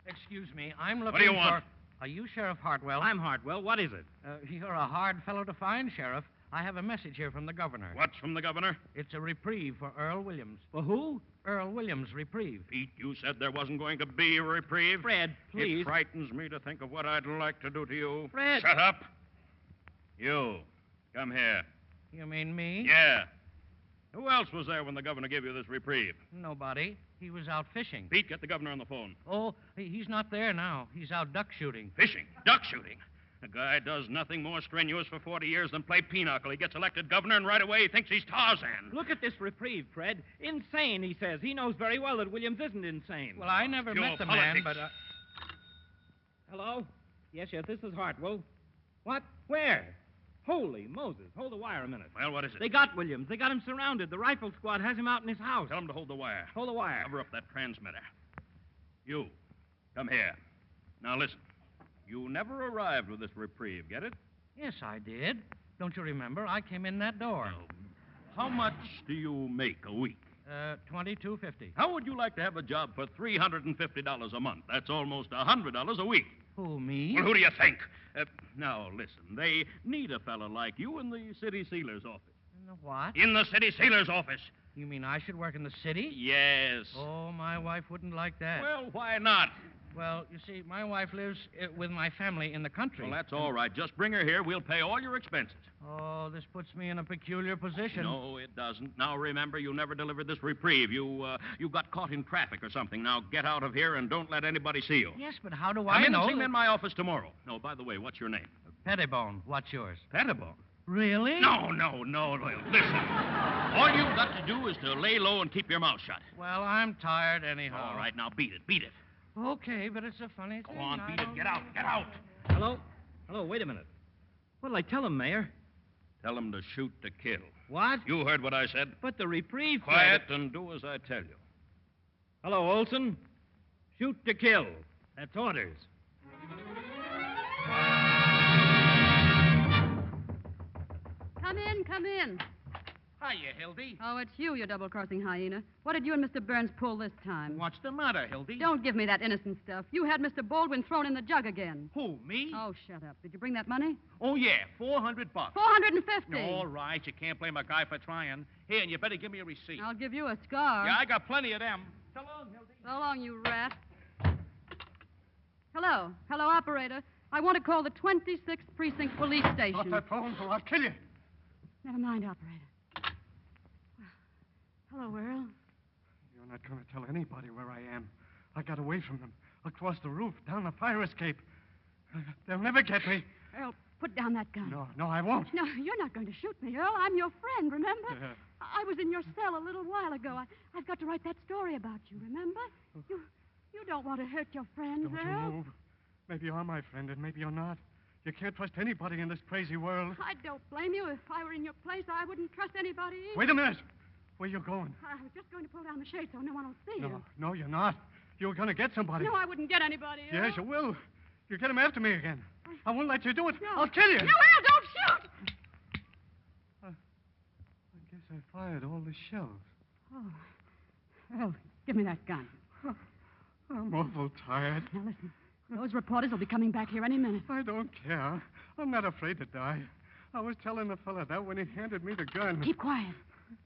Excuse me. I'm looking What do you want? Are you Sheriff Hartwell? I'm Hartwell. What is it? You're a hard fellow to find, Sheriff. I have a message here from the governor. What's from the governor? It's a reprieve for Earl Williams. For who? Earl Williams, reprieve. Pete, you said there wasn't going to be a reprieve. Fred, please. It frightens me to think of what I'd like to do to you. Fred. Shut up. You, come here. You mean me? Yeah. Who else was there when the governor gave you this reprieve? Nobody. He was out fishing. Pete, get the governor on the phone. Oh, he's not there now. He's out duck shooting. Fishing? Duck shooting? A guy does nothing more strenuous for 40 years than play pinochle. He gets elected governor, and right away he thinks he's Tarzan. Look at this reprieve, Fred. Insane, he says. He knows very well that Williams isn't insane. Well, I never Pure met the politics. man, but... Hello? Yes, this is Hartwell. What? Where? Holy Moses. Hold the wire a minute. Well, what is it? They got Williams. They got him surrounded. The rifle squad has him out in his house. Tell him to hold the wire. Hold the wire. Cover up that transmitter. You, come here. Now listen. You never arrived with this reprieve, get it? Yes, I did. Don't you remember? I came in that door. How much do you make a week? $22.50. How would you like to have a job for $350 a month? That's almost $100 a week. Who, me? Well, who do you think? Now, listen. They need a fellow like you in the city sealer's office. In the what? In the city sealer's office. You mean I should work in the city? Yes. Oh, my wife wouldn't like that. Well, why not? Well, you see, my wife lives with my family in the country. Well, that's all right. Just bring her here. We'll pay all your expenses. Oh, this puts me in a peculiar position. No, it doesn't. Now, remember, you never delivered this reprieve. You got caught in traffic or something. Now, get out of here and don't let anybody see you. Yes, but how do Come I in know? and see me in my office tomorrow. No, by the way, what's your name? Pettibone. What's yours? Pettibone. Really? No. Listen. All you've got to do is to lay low and keep your mouth shut. Well, I'm tired anyhow. All right, now beat it. Okay, but it's a funny thing. Go on, beat it. Get out. Hello? Wait a minute. What'll I tell him, Mayor? Tell him to shoot to kill. What? You heard what I said. But the reprieve... Quiet and do as I tell you. Hello, Olson. Shoot to kill. That's orders. Come in. Hiya, Hildy. Oh, it's you double-crossing hyena. What did you and Mr. Burns pull this time? What's the matter, Hildy? Don't give me that innocent stuff. You had Mr. Baldwin thrown in the jug again. Who, me? Oh, shut up. Did you bring that money? Oh, yeah, $400. $450. All right, you can't blame a guy for trying. Here, and you better give me a receipt. I'll give you a scar. Yeah, I got plenty of them. So long, Hildy. So long, you rat. Hello, operator. I want to call the 26th Precinct Police Station. Drop that phone or I'll kill you. Never mind, operator. Hello, Earl. You're not going to tell anybody where I am. I got away from them. Across the roof, down the fire escape. They'll never get me. Earl, put down that gun. No, I won't. No, you're not going to shoot me, Earl. I'm your friend, remember? I was in your cell a little while ago. I've got to write that story about you, remember? You don't want to hurt your friends, Don't Earl. you move. Maybe you're my friend, and maybe you're not. You can't trust anybody in this crazy world. I don't blame you. If I were in your place, I wouldn't trust anybody either. Wait a minute. Where you going? I was just going to pull down the shade so no one will see you. No, you're not. You're going to get somebody. No, I wouldn't get anybody, Earl. Yes, you will. You get him after me again. I won't let you do it. No. I'll kill you. No, Earl, don't shoot! I guess I fired all the shells. Oh. Earl, give me that gun. I'm awful tired. Now, listen. Those reporters will be coming back here any minute. I don't care. I'm not afraid to die. I was telling the fella that when he handed me the gun. Keep quiet.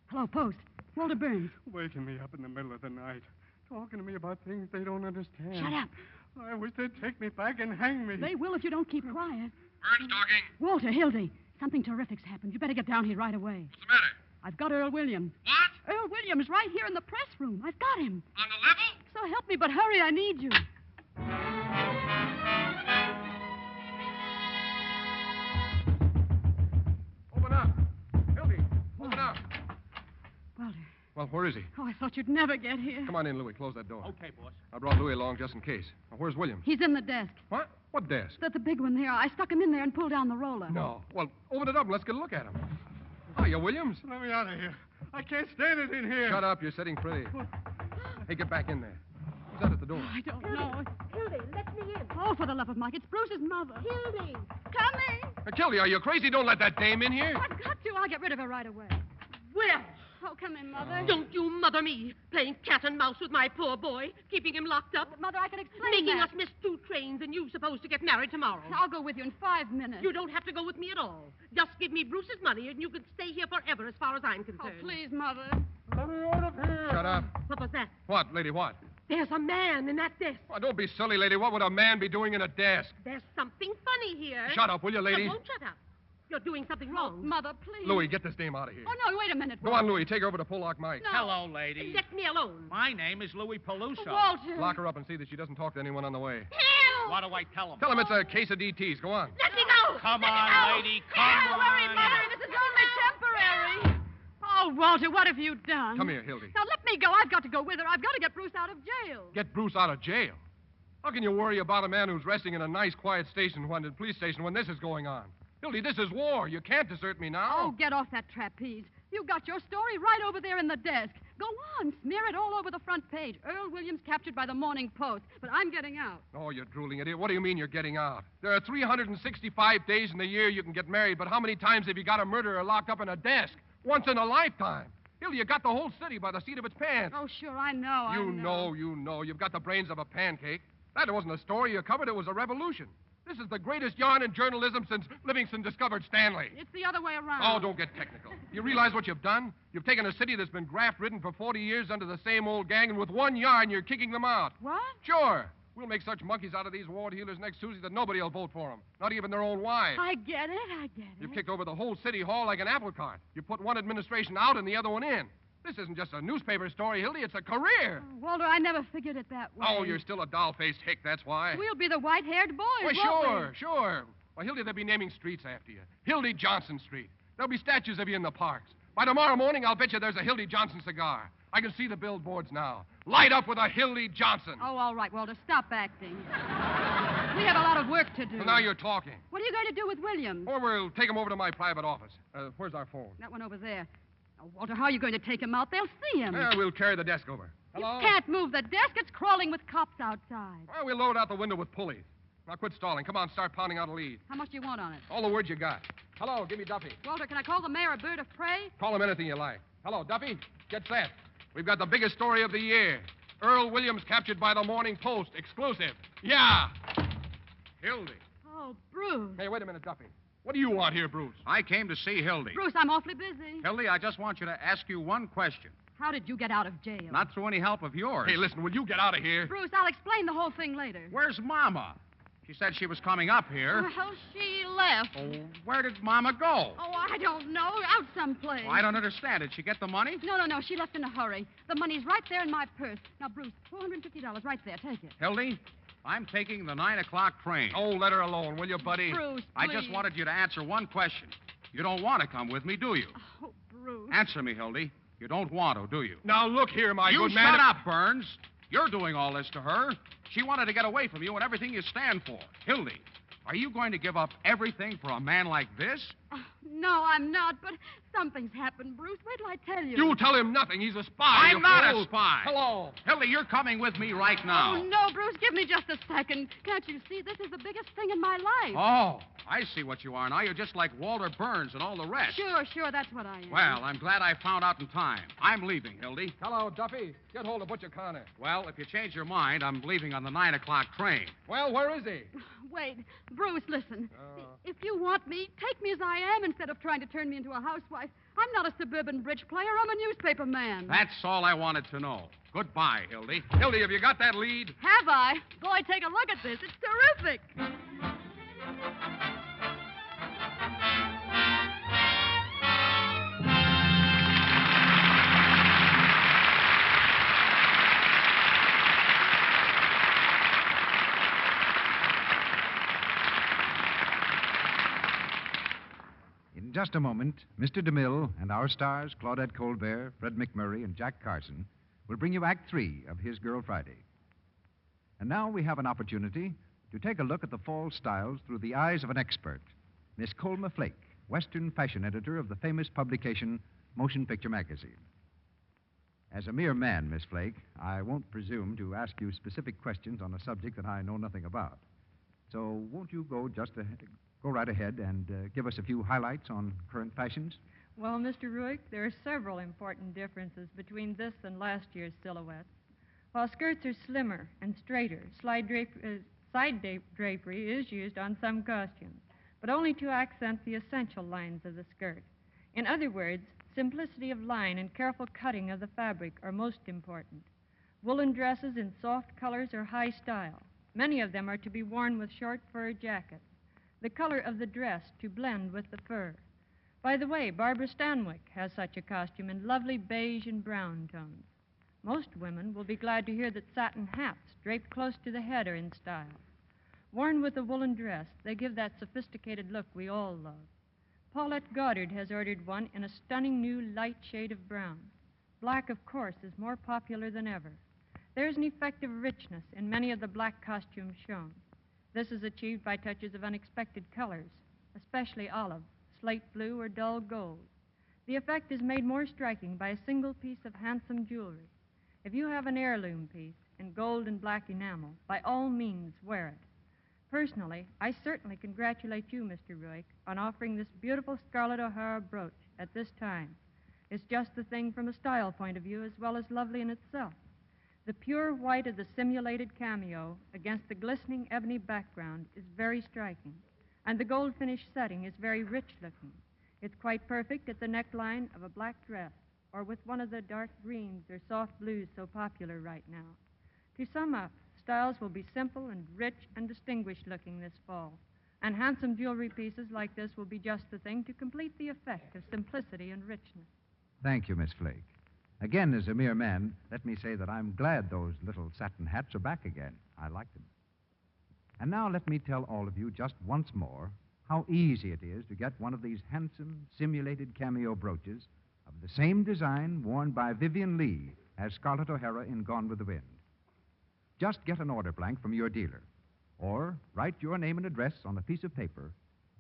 Hello, Post. Walter Burns. Waking me up in the middle of the night. talking to me about things they don't understand. Shut up. I wish they'd take me back and hang me. They will if you don't keep quiet. Burns talking. Walter, Hildy, something terrific's happened. You better get down here right away. What's the matter? I've got Earl Williams. What? Earl Williams right here in the press room. I've got him. On the level? So help me, but hurry, I need you. Open up. Hildy, open up. Walter. Well, where is he? Oh, I thought you'd never get here. Come on in, Louis. Close that door. Okay, boss. I brought Louis along just in case. Now, where's Williams? He's in the desk. What? What desk? The big one there. I stuck him in there and pulled down the roller. No. Well, open it up and let's get a look at him. Hiya, Williams. Let me out of here. I can't stand it in here. Shut up. You're sitting pretty. Hey, get back in there. Who's that at the door? I don't know. Hildy, let me in. Oh, for the love of Mike, it's Bruce's mother. Hildy. Coming. Killy, are you crazy? Don't let that dame in here. I've got to. I'll get rid of her right away. Well, Oh, come in, Mother. don't you mother me, playing cat and mouse with my poor boy, keeping him locked up. Mother, I can explain Making that. us miss 2 trains and you supposed to get married tomorrow. I'll go with you in 5 minutes. You don't have to go with me at all. Just give me Bruce's money and you can stay here forever as far as I'm concerned. Oh, please, Mother. Let me out of here. Shut up. What was that? What, lady, what? There's a man in that desk. Oh, don't be silly, lady. What would a man be doing in a desk? There's something funny here. Shut up, will you, lady? I won't shut up. You're doing something wrong. Mother, please. Louis, get this dame out of here. Oh, no, wait a minute. Go on, Louis. Take her over to Pollock Mike. No. Hello, lady. Let me alone. My name is Louis Peluso. Walter. Lock her up and see that she doesn't talk to anyone on the way. Help! What do I tell him? Tell him it's a case of DTs. Go on. Let me go! Come Let me on, go! lady. Come Don't worry, on. Mother. This is only temporary. Oh, Walter, what have you done? Come here, Hildy. Now, let me go. I've got to go with her. I've got to get Bruce out of jail. Get Bruce out of jail. How can you worry about a man who's resting in a nice, quiet police station when this is going on? Hildy, this is war. You can't desert me now. Oh, get off that trapeze. You got your story right over there in the desk. Go on, smear it all over the front page. Earl Williams captured by the Morning Post. But I'm getting out. Oh, you're drooling idiot. What do you mean you're getting out? There are 365 days in the year you can get married, but how many times have you got a murderer locked up in a desk? Once in a lifetime. Hildy, you got the whole city by the seat of its pants. Oh, sure, I know. You know. You've got the brains of a pancake. That wasn't a story you covered. It was a revolution. This is the greatest yarn in journalism since Livingston discovered Stanley. It's the other way around. Oh, don't get technical. You realize what you've done? You've taken a city that's been graft-ridden for 40 years under the same old gang, and with one yarn, you're kicking them out. What? Sure. We'll make such monkeys out of these ward healers next Tuesday that nobody will vote for them, not even their own wives. I get it. You've kicked over the whole city hall like an apple cart. You put one administration out and the other one in. This isn't just a newspaper story, Hildy. It's a career. Oh, Walter, I never figured it that way. Oh, you're still a doll-faced hick, that's why. We'll be the white-haired boys, Well, won't sure. Well, Hildy, they'll be naming streets after you. Hildy Johnson Street. There'll be statues of you in the parks. By tomorrow morning, I'll bet you there's a Hildy Johnson cigar. I can see the billboards now. Light up with a Hildy Johnson. Oh, all right, Walter. Stop acting. We have a lot of work to do. Well, now you're talking. What are you going to do with Williams? Or we'll take him over to my private office. Where's our phone? That one over there. Now, Walter, how are you going to take him out? They'll see him. We'll carry the desk over. Hello? You can't move the desk. It's crawling with cops outside. Well, we'll lower it out the window with pulleys. Now, quit stalling. Come on, start pounding out a lead. How much do you want on it? All the words you got. Hello, give me Duffy. Walter, can I call the mayor a bird of prey? Call him anything you like. Hello, Duffy. Get set. We've got the biggest story of the year. Earl Williams captured by the Morning Post. Exclusive. Yeah. Hildy. Oh, Bruce. Hey, wait a minute, Duffy. What do you want here, Bruce? I came to see Hildy. Bruce, I'm awfully busy. Hildy, I just want you to ask you one question. How did you get out of jail? Not through any help of yours. Hey, listen, will you get out of here? Bruce, I'll explain the whole thing later. Where's Mama? She said she was coming up here. Well, she left. Oh, where did Mama go? Oh, I don't know. Out someplace. Oh, I don't understand. Did she get the money? No. She left in a hurry. The money's right there in my purse. Now, Bruce, $450 right there. Take it. Hildy, I'm taking the 9 o'clock train. Oh, let her alone, will you, buddy? Bruce, I please. just wanted you to answer one question. You don't want to come with me, do you? Oh, Bruce. Answer me, Hildy. You don't want to, do you? Now, look here, my you good man. shut up, Burns. You're doing all this to her. She wanted to get away from you and everything you stand for. Hildy, are you going to give up everything for a man like this? No, I'm not, but something's happened, Bruce. Wait till I tell you. You tell him nothing. He's a spy. I'm not a spy. Hello. Hildy, you're coming with me right now. Oh, no, Bruce, give me just a second. Can't you see? This is the biggest thing in my life. Oh, I see what you are now. You're just like Walter Burns and all the rest. Sure, that's what I am. Well, I'm glad I found out in time. I'm leaving, Hildy. Hello, Duffy. Get hold of Butcher Connor. Well, if you change your mind, I'm leaving on the 9 o'clock train. Well, where is he? Wait. Bruce, listen. If you want me, take me as I am instead of trying to turn me into a housewife. I'm not a suburban bridge player. I'm a newspaper man. That's all I wanted to know. Goodbye, Hildy. Hildy, have you got that lead? Have I? Boy, take a look at this. It's terrific. In just a moment, Mr. DeMille and our stars, Claudette Colbert, Fred McMurray, and Jack Carson, will bring you Act 3 of His Girl Friday. And now we have an opportunity to take a look at the fall styles through the eyes of an expert, Miss Colma Flake, Western fashion editor of the famous publication Motion Picture Magazine. As a mere man, Miss Flake, I won't presume to ask you specific questions on a subject that I know nothing about. So won't you go right ahead and give us a few highlights on current fashions? Well, Mr. Ruick, there are several important differences between this and last year's silhouettes. While skirts are slimmer and straighter, side drapery is used on some costumes, but only to accent the essential lines of the skirt. In other words, simplicity of line and careful cutting of the fabric are most important. Woolen dresses in soft colors are high style. Many of them are to be worn with short fur jackets. The color of the dress to blend with the fur. By the way, Barbara Stanwyck has such a costume in lovely beige and brown tones. Most women will be glad to hear that satin hats draped close to the head are in style. Worn with a woolen dress, they give that sophisticated look we all love. Paulette Goddard has ordered one in a stunning new light shade of brown. Black, of course, is more popular than ever. There's an effective richness in many of the black costumes shown. This is achieved by touches of unexpected colors, especially olive, slate blue, or dull gold. The effect is made more striking by a single piece of handsome jewelry. If you have an heirloom piece in gold and black enamel, by all means wear it. Personally, I certainly congratulate you, Mr. Ruick, on offering this beautiful Scarlett O'Hara brooch at this time. It's just the thing from a style point of view as well as lovely in itself. The pure white of the simulated cameo against the glistening ebony background is very striking, and the gold finish setting is very rich looking. It's quite perfect at the neckline of a black dress or with one of the dark greens or soft blues so popular right now. To sum up, styles will be simple and rich and distinguished looking this fall, and handsome jewelry pieces like this will be just the thing to complete the effect of simplicity and richness. Thank you, Miss Flake. Again, as a mere man, let me say that I'm glad those little satin hats are back again. I like them. And now let me tell all of you just once more how easy it is to get one of these handsome, simulated cameo brooches of the same design worn by Vivian Lee as Scarlett O'Hara in Gone with the Wind. Just get an order blank from your dealer, or write your name and address on a piece of paper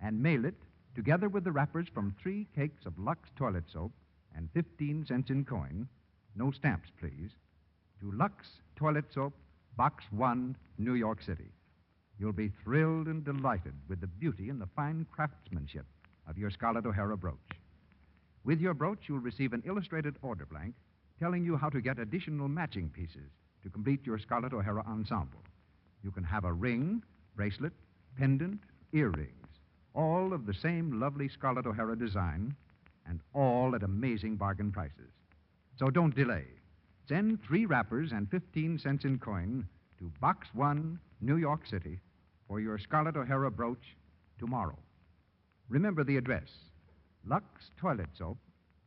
and mail it together with the wrappers from 3 cakes of Lux toilet soap and 15 cents in coin, no stamps, please, to Lux Toilet Soap, Box 1, New York City. You'll be thrilled and delighted with the beauty and the fine craftsmanship of your Scarlett O'Hara brooch. With your brooch, you'll receive an illustrated order blank telling you how to get additional matching pieces to complete your Scarlett O'Hara ensemble. You can have a ring, bracelet, pendant, earrings, all of the same lovely Scarlett O'Hara design, and all at amazing bargain prices. So don't delay. Send 3 wrappers and 15 cents in coin to Box 1, New York City, for your Scarlett O'Hara brooch tomorrow. Remember the address, Lux Toilet Soap,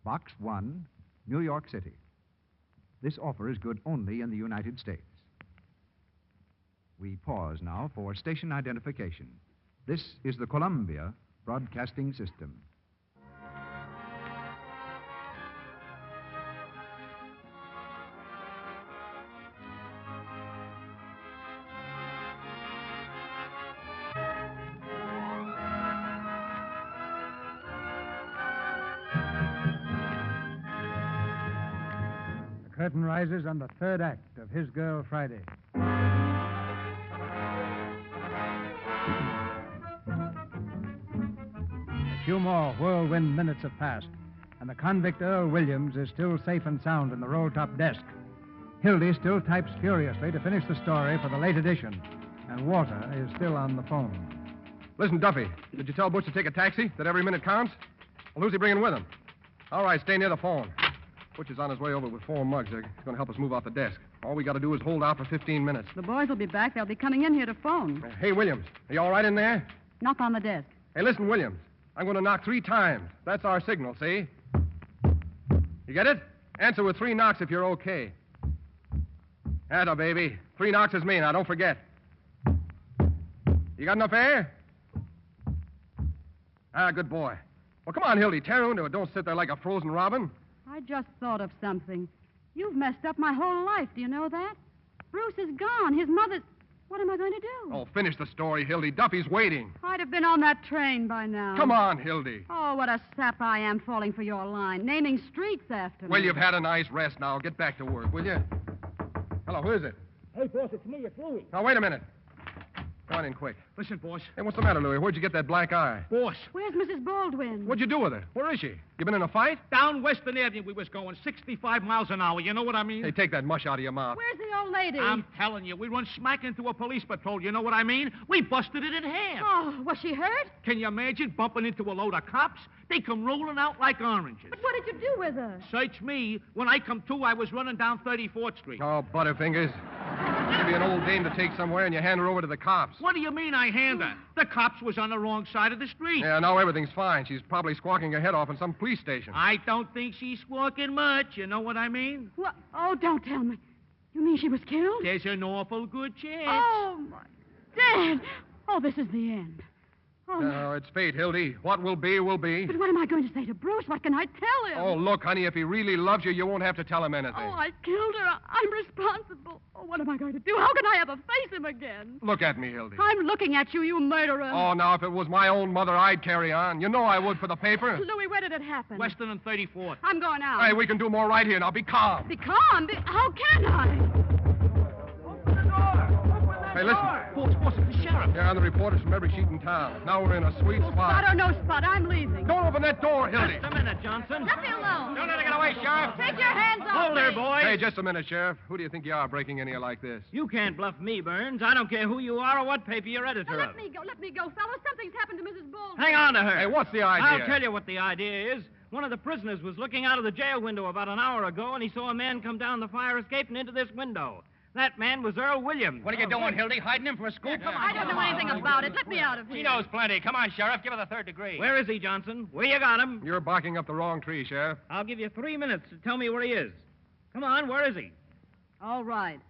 Box 1, New York City. This offer is good only in the United States. We pause now for station identification. This is the Columbia Broadcasting System. The curtain rises on the 3rd act of His Girl Friday. A few more whirlwind minutes have passed, and the convict Earl Williams is still safe and sound in the roll-top desk. Hildy still types furiously to finish the story for the late edition, And Walter is still on the phone. Listen, Duffy, did you tell Bush to take a taxi, that every minute counts? Well, who's he bringing with him? All right, stay near the phone. Butch is on his way over with 4 mugs. He's going to help us move off the desk. All we got to do is hold out for 15 minutes. The boys will be back. They'll be coming in here to phone. Hey, Williams, are you all right in there? Knock on the desk. Hey, listen, Williams. I'm going to knock 3 times. That's our signal, see? You get it? Answer with 3 knocks if you're okay. Atta, baby. 3 knocks is me, now don't forget. You got enough air? Ah, good boy. Well, come on, Hildy. Tear into it. Don't sit there like a frozen robin. I just thought of something. You've messed up my whole life. Do you know that? Bruce is gone. His mother's... What am I going to do? Oh, finish the story, Hildy. Duffy's waiting. I'd have been on that train by now. Come on, Hildy. Oh, what a sap I am falling for your line. Naming streets after me. Well, you've had a nice rest now. Get back to work, will you? Hello, who is it? Hey, boss, it's me. It's Louie. Now, wait a minute. Come on in quick. Listen, boss. Hey, what's the matter, Louie? Where'd you get that black eye? Boss. Where's Mrs. Baldwin? What'd you do with her? Where is she? You been in a fight? Down Western Avenue we was going, 65 miles an hour. You know what I mean? Hey, take that mush out of your mouth. Where's the old lady? I'm telling you, we run smack into a police patrol. You know what I mean? We busted it in half. Oh, was she hurt? Can you imagine bumping into a load of cops? They come rolling out like oranges. But what did you do with her? Search me. When I come to, I was running down 34th Street. Oh, Butterfingers. Give you an old dame to take somewhere and you hand her over to the cops. What do you mean I hand her? The cops was on the wrong side of the street. Yeah, now everything's fine. She's probably squawking her head off in some police station. I don't think she's squawking much. You know what I mean? What? Oh, don't tell me. You mean she was killed? There's an awful good chance. Oh, my... Dad! Oh, this is the end. Oh, no, it's fate, Hildy. What will be, will be. But what am I going to say to Bruce? What can I tell him? Oh, look, honey, if he really loves you, you won't have to tell him anything. Oh, I killed her. I'm responsible. Oh, what am I going to do? How can I ever face him again? Look at me, Hildy. I'm looking at you, you murderer. Oh, now, if it was my own mother, I'd carry on. You know I would for the paper. Louis, where did it happen? Western and 34th. I'm going out. Hey, we can do more right here. Now, be calm. Be calm? How can I? Hey, listen. Boss, it's the sheriff. Yeah, and the reporters from every sheet in town. Now we're in a sweet spot. Spot or no spot, I'm leaving. Don't open that door, Hildy. Just a minute, Johnson. Let me alone. Don't let her get away, Sheriff. Take your hands off Hold her, me. boys. Hey, just a minute, Sheriff. Who do you think you are breaking in here like this? You can't bluff me, Burns. I don't care who you are or what paper you're editor Now, of. let me go, fellows. Something's happened to Mrs. Baldwin. Hang on to her. Hey, what's the idea? I'll tell you what the idea is. One of the prisoners was looking out of the jail window about an hour ago, and he saw a man come down the fire escape and into this window. That man was Earl Williams. What are you doing, Hildy? Hiding him from a scoop? Come on. I don't know anything about it. Let me out of here. She knows plenty. Come on, Sheriff. Give her the 3rd degree. Where is he, Johnson? Where you got him? You're barking up the wrong tree, Sheriff. I'll give you 3 minutes to tell me where he is. Come on, where is he? All right.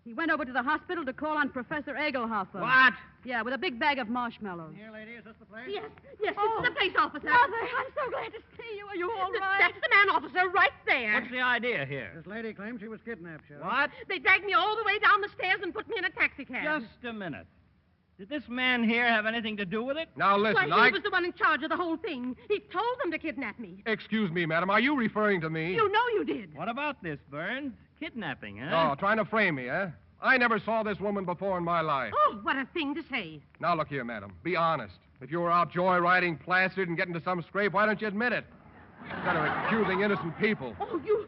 He went over to the hospital to call on Professor Egelhofer. What? Yeah, with a big bag of marshmallows. Here, lady, is this the place? Yes, it's the police officer. Mother, I'm so glad to see you. Are you all right? That's the man officer right there. What's the idea here? This lady claims she was kidnapped, Sheriff. What? They dragged me all the way down the stairs and put me in a taxicab. Just a minute. Did this man here have anything to do with it? Now, listen, Why, he was the one in charge of the whole thing. He told them to kidnap me. Excuse me, madam. Are you referring to me? You know you did. What about this, Burns? Kidnapping, huh? Oh, trying to frame me, eh? I never saw this woman before in my life. Oh, what a thing to say. Now, look here, madam. Be honest. If you were out joyriding, plastered, and getting into some scrape, why don't you admit it? Instead of accusing innocent people. Oh, you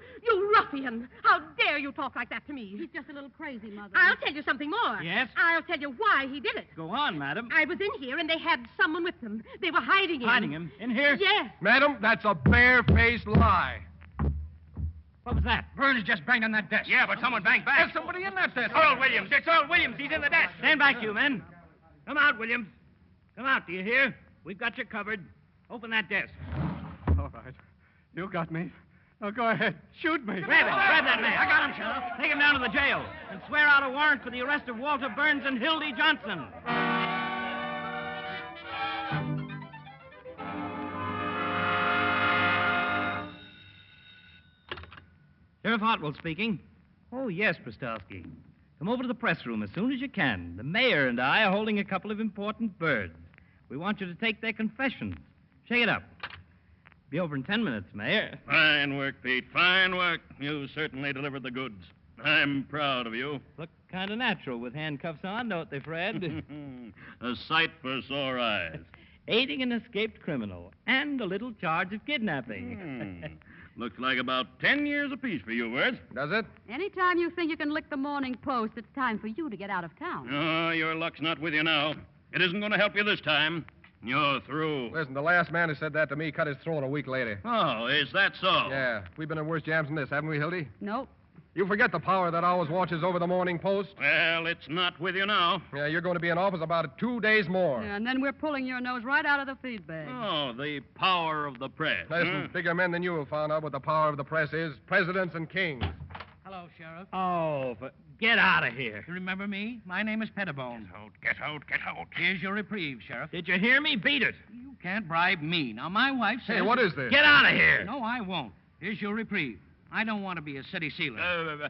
ruffian. How dare you talk like that to me? He's just a little crazy, Mother. I'll tell you something more. Yes? I'll tell you why he did it. Go on, madam. I was in here, and they had someone with them. They were hiding him. Hiding him? In here? Yes. Madam, that's a bare-faced lie. What was that? Burns just banged on that desk. Yeah, but someone banged back. There's somebody in that desk. Earl Williams. It's Earl Williams. He's in the desk. Stand back, you men. Come out, Williams. Come out, do you hear? We've got you covered. Open that desk. All right. You got me. Now go ahead. Shoot me. Grab him. Grab that man. I got him, Sheriff. Take him down to the jail and swear out a warrant for the arrest of Walter Burns and Hildy Johnson. Sheriff Hartwell speaking. Oh, yes, Prostowski. Come over to the press room as soon as you can. The mayor and I are holding a couple of important birds. We want you to take their confessions. Shake it up. Be over in 10 minutes, Mayor. Fine work, Pete. Fine work. You certainly delivered the goods. I'm proud of you. Look kind of natural with handcuffs on, don't they, Fred? A sight for sore eyes. aiding an escaped criminal, and a little charge of kidnapping. Looks like about 10 years apiece for you, Words. Does it? Anytime you think you can lick the Morning Post, it's time for you to get out of town. Oh, your luck's not with you now. It isn't going to help you this time. You're through. Listen, the last man who said that to me cut his throat a week later. Oh, is that so? Yeah. We've been in worse jams than this, haven't we, Hildy? Nope. You forget the power that always watches over the Morning Post? Well, it's not with you now. Yeah, you're going to be in office about 2 days more. Yeah, and then we're pulling your nose right out of the feed bag. Oh, the power of the press. Listen, bigger men than you have found out what the power of the press is. Presidents and kings. Hello, Sheriff. Oh, get out of here. You remember me? My name is Pettibone. Get out. Here's your reprieve, Sheriff. Did you hear me? Beat it. You can't bribe me. Now, my wife says... Hey, what is this? Get out of here. No, I won't. Here's your reprieve. I don't want to be a city sealer.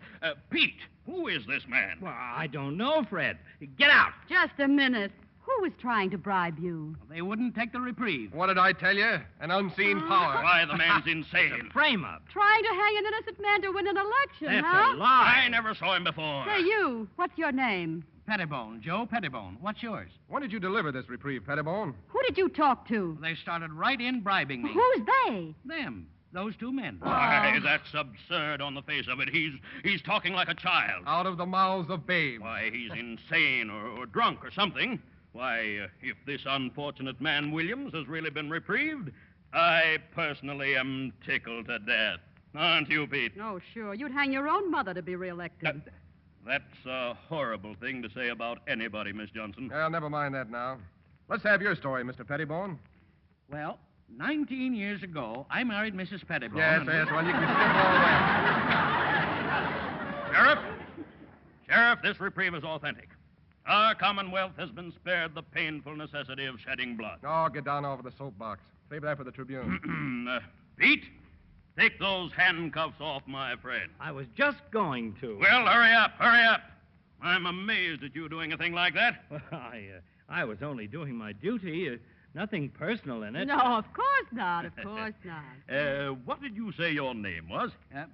Pete, who is this man? Well, I don't know, Fred. Get out. Just a minute. Who was trying to bribe you? They wouldn't take the reprieve. What did I tell you? An unseen power. Why, the man's insane. Frame up. Trying to hang an innocent man to win an election, That's huh? a lie. I never saw him before. Say, you. What's your name? Pettibone, Joe Pettibone. What's yours? When did you deliver this reprieve, Pettibone? Who did you talk to? They started right in bribing me. Who's they? Them. Those two men. Why, that's absurd on the face of it. He's talking like a child. Out of the mouths of babes. Why, he's insane or drunk or something. Why, if this unfortunate man, Williams, has really been reprieved, I personally am tickled to death. Aren't you, Pete? Oh, sure. You'd hang your own mother to be reelected. That's a horrible thing to say about anybody, Miss Johnson. Well, never mind that now. Let's have your story, Mr. Pettibone. Well, 19 years ago, I married Mrs. Pettibone. Yes, well, you can skip all that. Sheriff, this reprieve is authentic. Our Commonwealth has been spared the painful necessity of shedding blood. Oh, get down off of the soapbox. Save that for the Tribune. Pete, take those handcuffs off my friend. I was just going to. Well, hurry up. I'm amazed at you doing a thing like that. Well, I was only doing my duty. Nothing personal in it. No, of course not. Of course not. What did you say your name was?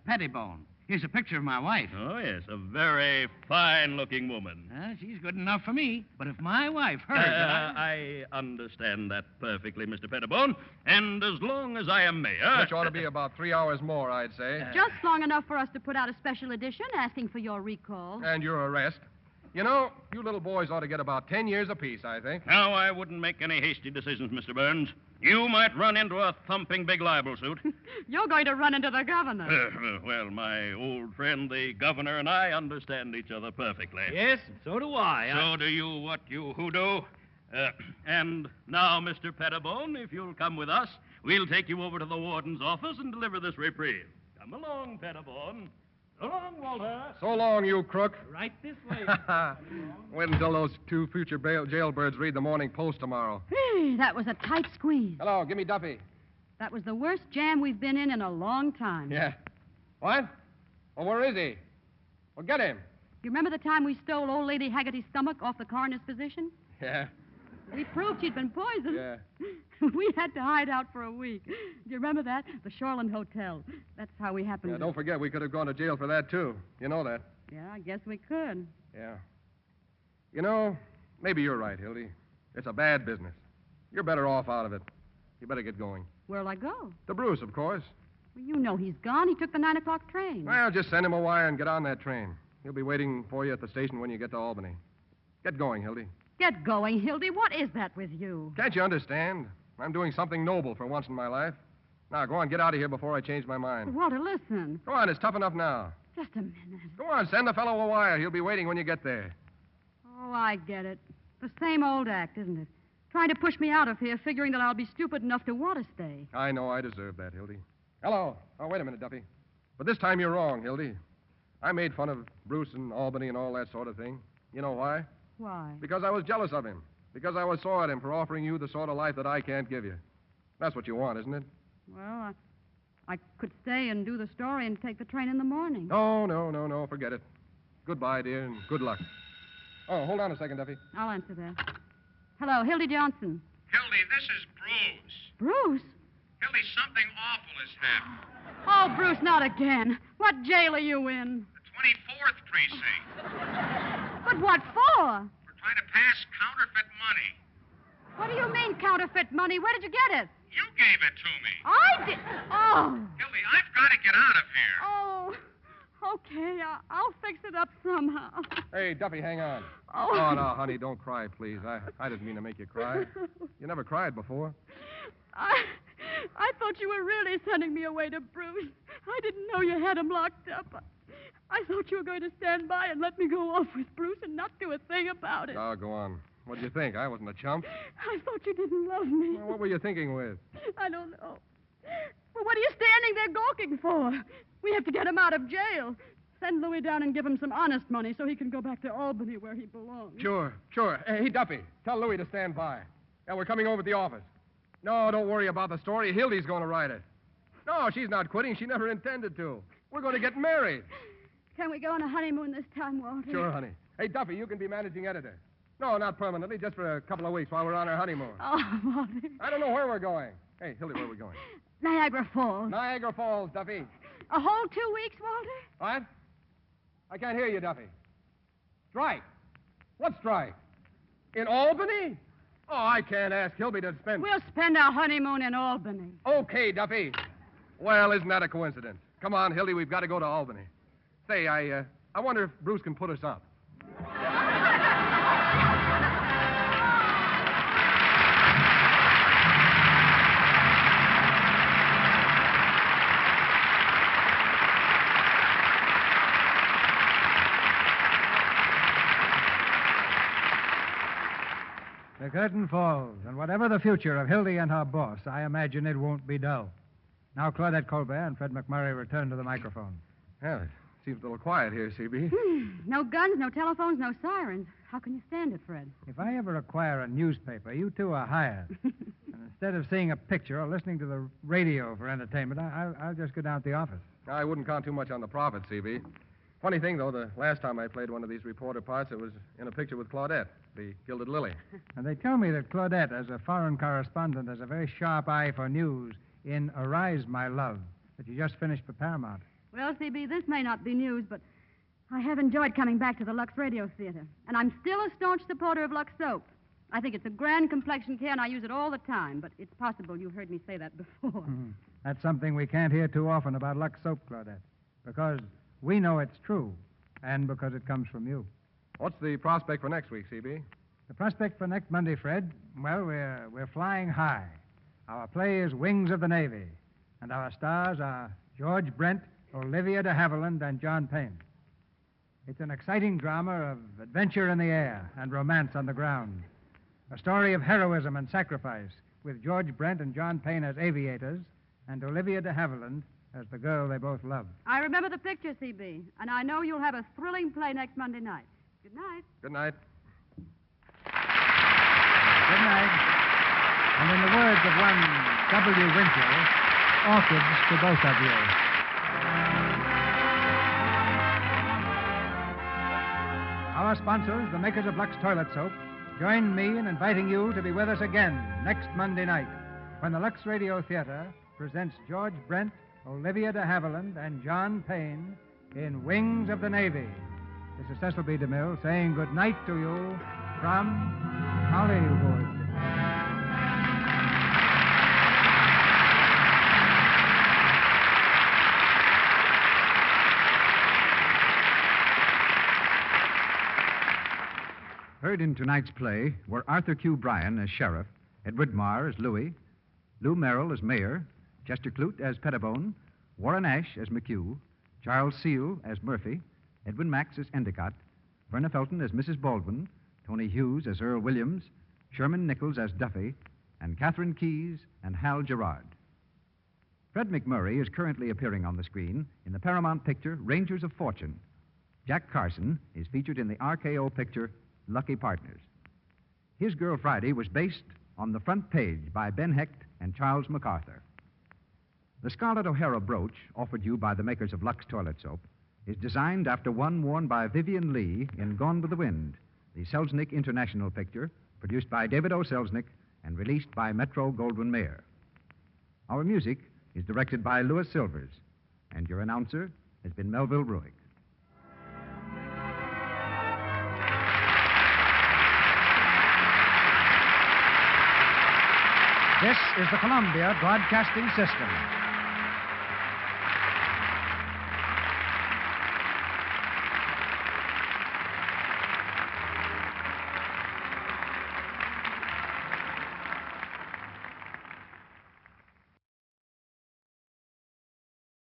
Pettibone. Here's a picture of my wife. Oh, yes, a very fine-looking woman. She's good enough for me. But if my wife heard that I understand that perfectly, Mr. Pettibone. And as long as I am mayor... Which ought to be about 3 hours more, I'd say. Just long enough for us to put out a special edition asking for your recall. And your arrest. You know, you little boys ought to get about 10 years apiece, I think. Now, I wouldn't make any hasty decisions, Mr. Burns. You might run into a thumping big libel suit. You're going to run into the governor. Well, my old friend, the governor, and I understand each other perfectly. Yes, so do I. So do you, what you who do. And now, Mr. Pettibone, if you'll come with us, we'll take you over to the warden's office and deliver this reprieve. Come along, Pettibone. So long, Walter. So long, you crook. Right this way. Wait until those two future jailbirds read the Morning Post tomorrow. Hey, that was a tight squeeze. Hello, give me Duffy. That was the worst jam we've been in a long time. Yeah. What? Well, where is he? Well, get him. You remember the time we stole old Lady Haggerty's stomach off the coroner's physician? Yeah. We proved she'd been poisoned. Yeah. We had to hide out for a week. Do you remember that? The Shoreland Hotel. That's how we happened Yeah, to... don't forget, we could have gone to jail for that, too. You know that. Yeah, I guess we could. Yeah. You know, maybe you're right, Hildy. It's a bad business. You're better off out of it. You better get going. Where'll I go? To Bruce, of course. Well, you know he's gone. He took the 9 o'clock train. Well, just send him a wire and get on that train. He'll be waiting for you at the station when you get to Albany. Get going, Hildy. Get going, Hildy. What is that with you? Can't you understand? I'm doing something noble for once in my life. Now, go on, get out of here before I change my mind. Walter, listen. Go on, it's tough enough now. Just a minute. Go on, send the fellow a wire. He'll be waiting when you get there. Oh, I get it. The same old act, isn't it? Trying to push me out of here, figuring that I'll be stupid enough to want to stay. I know I deserve that, Hildy. Hello. Oh, wait a minute, Duffy. But this time you're wrong, Hildy. I made fun of Bruce and Albany and all that sort of thing. You know why? Why? Because I was jealous of him. Because I was sore at him for offering you the sort of life that I can't give you. That's what you want, isn't it? Well, I could stay and do the story and take the train in the morning. No. Forget it. Goodbye, dear, and good luck. Oh, hold on a second, Duffy. I'll answer that. Hello, Hildy Johnson. Hildy, this is Bruce. Bruce? Hildy, something awful has happened. Oh, Bruce, not again. What jail are you in? The 24th precinct. But what for? We're trying to pass counterfeit money. What do you mean, counterfeit money? Where did you get it? You gave it to me. I did. Oh. Hildy, I've got to get out of here. Oh. Okay, I'll fix it up somehow. Hey, Duffy, hang on. Oh. Oh, no, honey, don't cry, please. I didn't mean to make you cry. You never cried before. I thought you were really sending me away to Bruce. I didn't know you had him locked up. I thought you were going to stand by and let me go off with Bruce and not do a thing about it. Oh, go on. What'd you think? I wasn't a chump. I thought you didn't love me. Well, what were you thinking with? I don't know. Well, what are you standing there gawking for? We have to get him out of jail. Send Louis down and give him some honest money so he can go back to Albany where he belongs. Sure. Hey, Duffy, tell Louis to stand by. Yeah, we're coming over to the office. No, don't worry about the story. Hildy's going to write it. No, she's not quitting. She never intended to. We're going to get married. Can we go on a honeymoon this time, Walter? Sure, honey. Hey, Duffy, you can be managing editor. No, not permanently, just for a couple of weeks while we're on our honeymoon. Oh, Walter. I don't know where we're going. Hey, Hildy, where are we going? Niagara Falls. Niagara Falls, Duffy. A whole 2 weeks, Walter? What? I can't hear you, Duffy. Strike? What strike? In Albany? Oh, I can't ask Hildy to spend... We'll spend our honeymoon in Albany. Okay, Duffy. Well, isn't that a coincidence? Come on, Hildy, we've got to go to Albany. Say, I wonder if Bruce can put us up. The curtain falls, and whatever the future of Hildy and her boss, I imagine it won't be dull. Now Claudette Colbert and Fred McMurray return to the microphone. Well, it seems a little quiet here, CB. No guns, no telephones, no sirens. How can you stand it, Fred? If I ever acquire a newspaper, you two are hired. And instead of seeing a picture or listening to the radio for entertainment, I'll just go down to the office. I wouldn't count too much on the profit, CB. Funny thing, though, the last time I played one of these reporter parts, it was in a picture with Claudette, the Gilded Lily. And they tell me that Claudette, as a foreign correspondent, has a very sharp eye for news in Arise, My Love, that you just finished for Paramount. Well, CB, this may not be news, but I have enjoyed coming back to the Lux Radio Theater. And I'm still a staunch supporter of Lux Soap. I think it's a grand complexion care, and I use it all the time. But it's possible you've heard me say that before. That's something we can't hear too often about Lux Soap, Claudette, because we know it's true, and because it comes from you. What's the prospect for next week, CB? The prospect for next Monday, Fred, well, we're flying high. Our play is Wings of the Navy, and our stars are George Brent, Olivia de Havilland, and John Payne. It's an exciting drama of adventure in the air and romance on the ground. A story of heroism and sacrifice, with George Brent and John Payne as aviators, and Olivia de Havilland as the girl they both love. I remember the picture, CB, and I know you'll have a thrilling play next Monday night. Good night. Good night. Good night. And in the words of one W. Winchell, orchids to both of you. Our sponsors, the makers of Lux Toilet Soap, join me in inviting you to be with us again next Monday night when the Lux Radio Theater presents George Brent, Olivia de Havilland, and John Payne in Wings of the Navy. This is Cecil B. DeMille saying good night to you from Hollywood. Heard in tonight's play were Arthur Q. Bryan as sheriff, Edward Marr as Louis, Lou Merrill as mayor, Chester Clute as Pettibone, Warren Ash as McHugh, Charles Seal as Murphy, Edwin Max as Endicott, Verna Felton as Mrs. Baldwin, Tony Hughes as Earl Williams, Sherman Nichols as Duffy, and Catherine Keyes and Hal Gerard. Fred McMurray is currently appearing on the screen in the Paramount picture Rangers of Fortune. Jack Carson is featured in the RKO picture Lucky Partners. His Girl Friday was based on The Front Page by Ben Hecht and Charles MacArthur. The Scarlett O'Hara brooch, offered you by the makers of Lux Toilet Soap, is designed after one worn by Vivian Lee in Gone with the Wind, the Selznick International picture, produced by David O. Selznick and released by Metro-Goldwyn-Mayer. Our music is directed by Louis Silvers, and your announcer has been Melville Ruick. This is the Columbia Broadcasting System.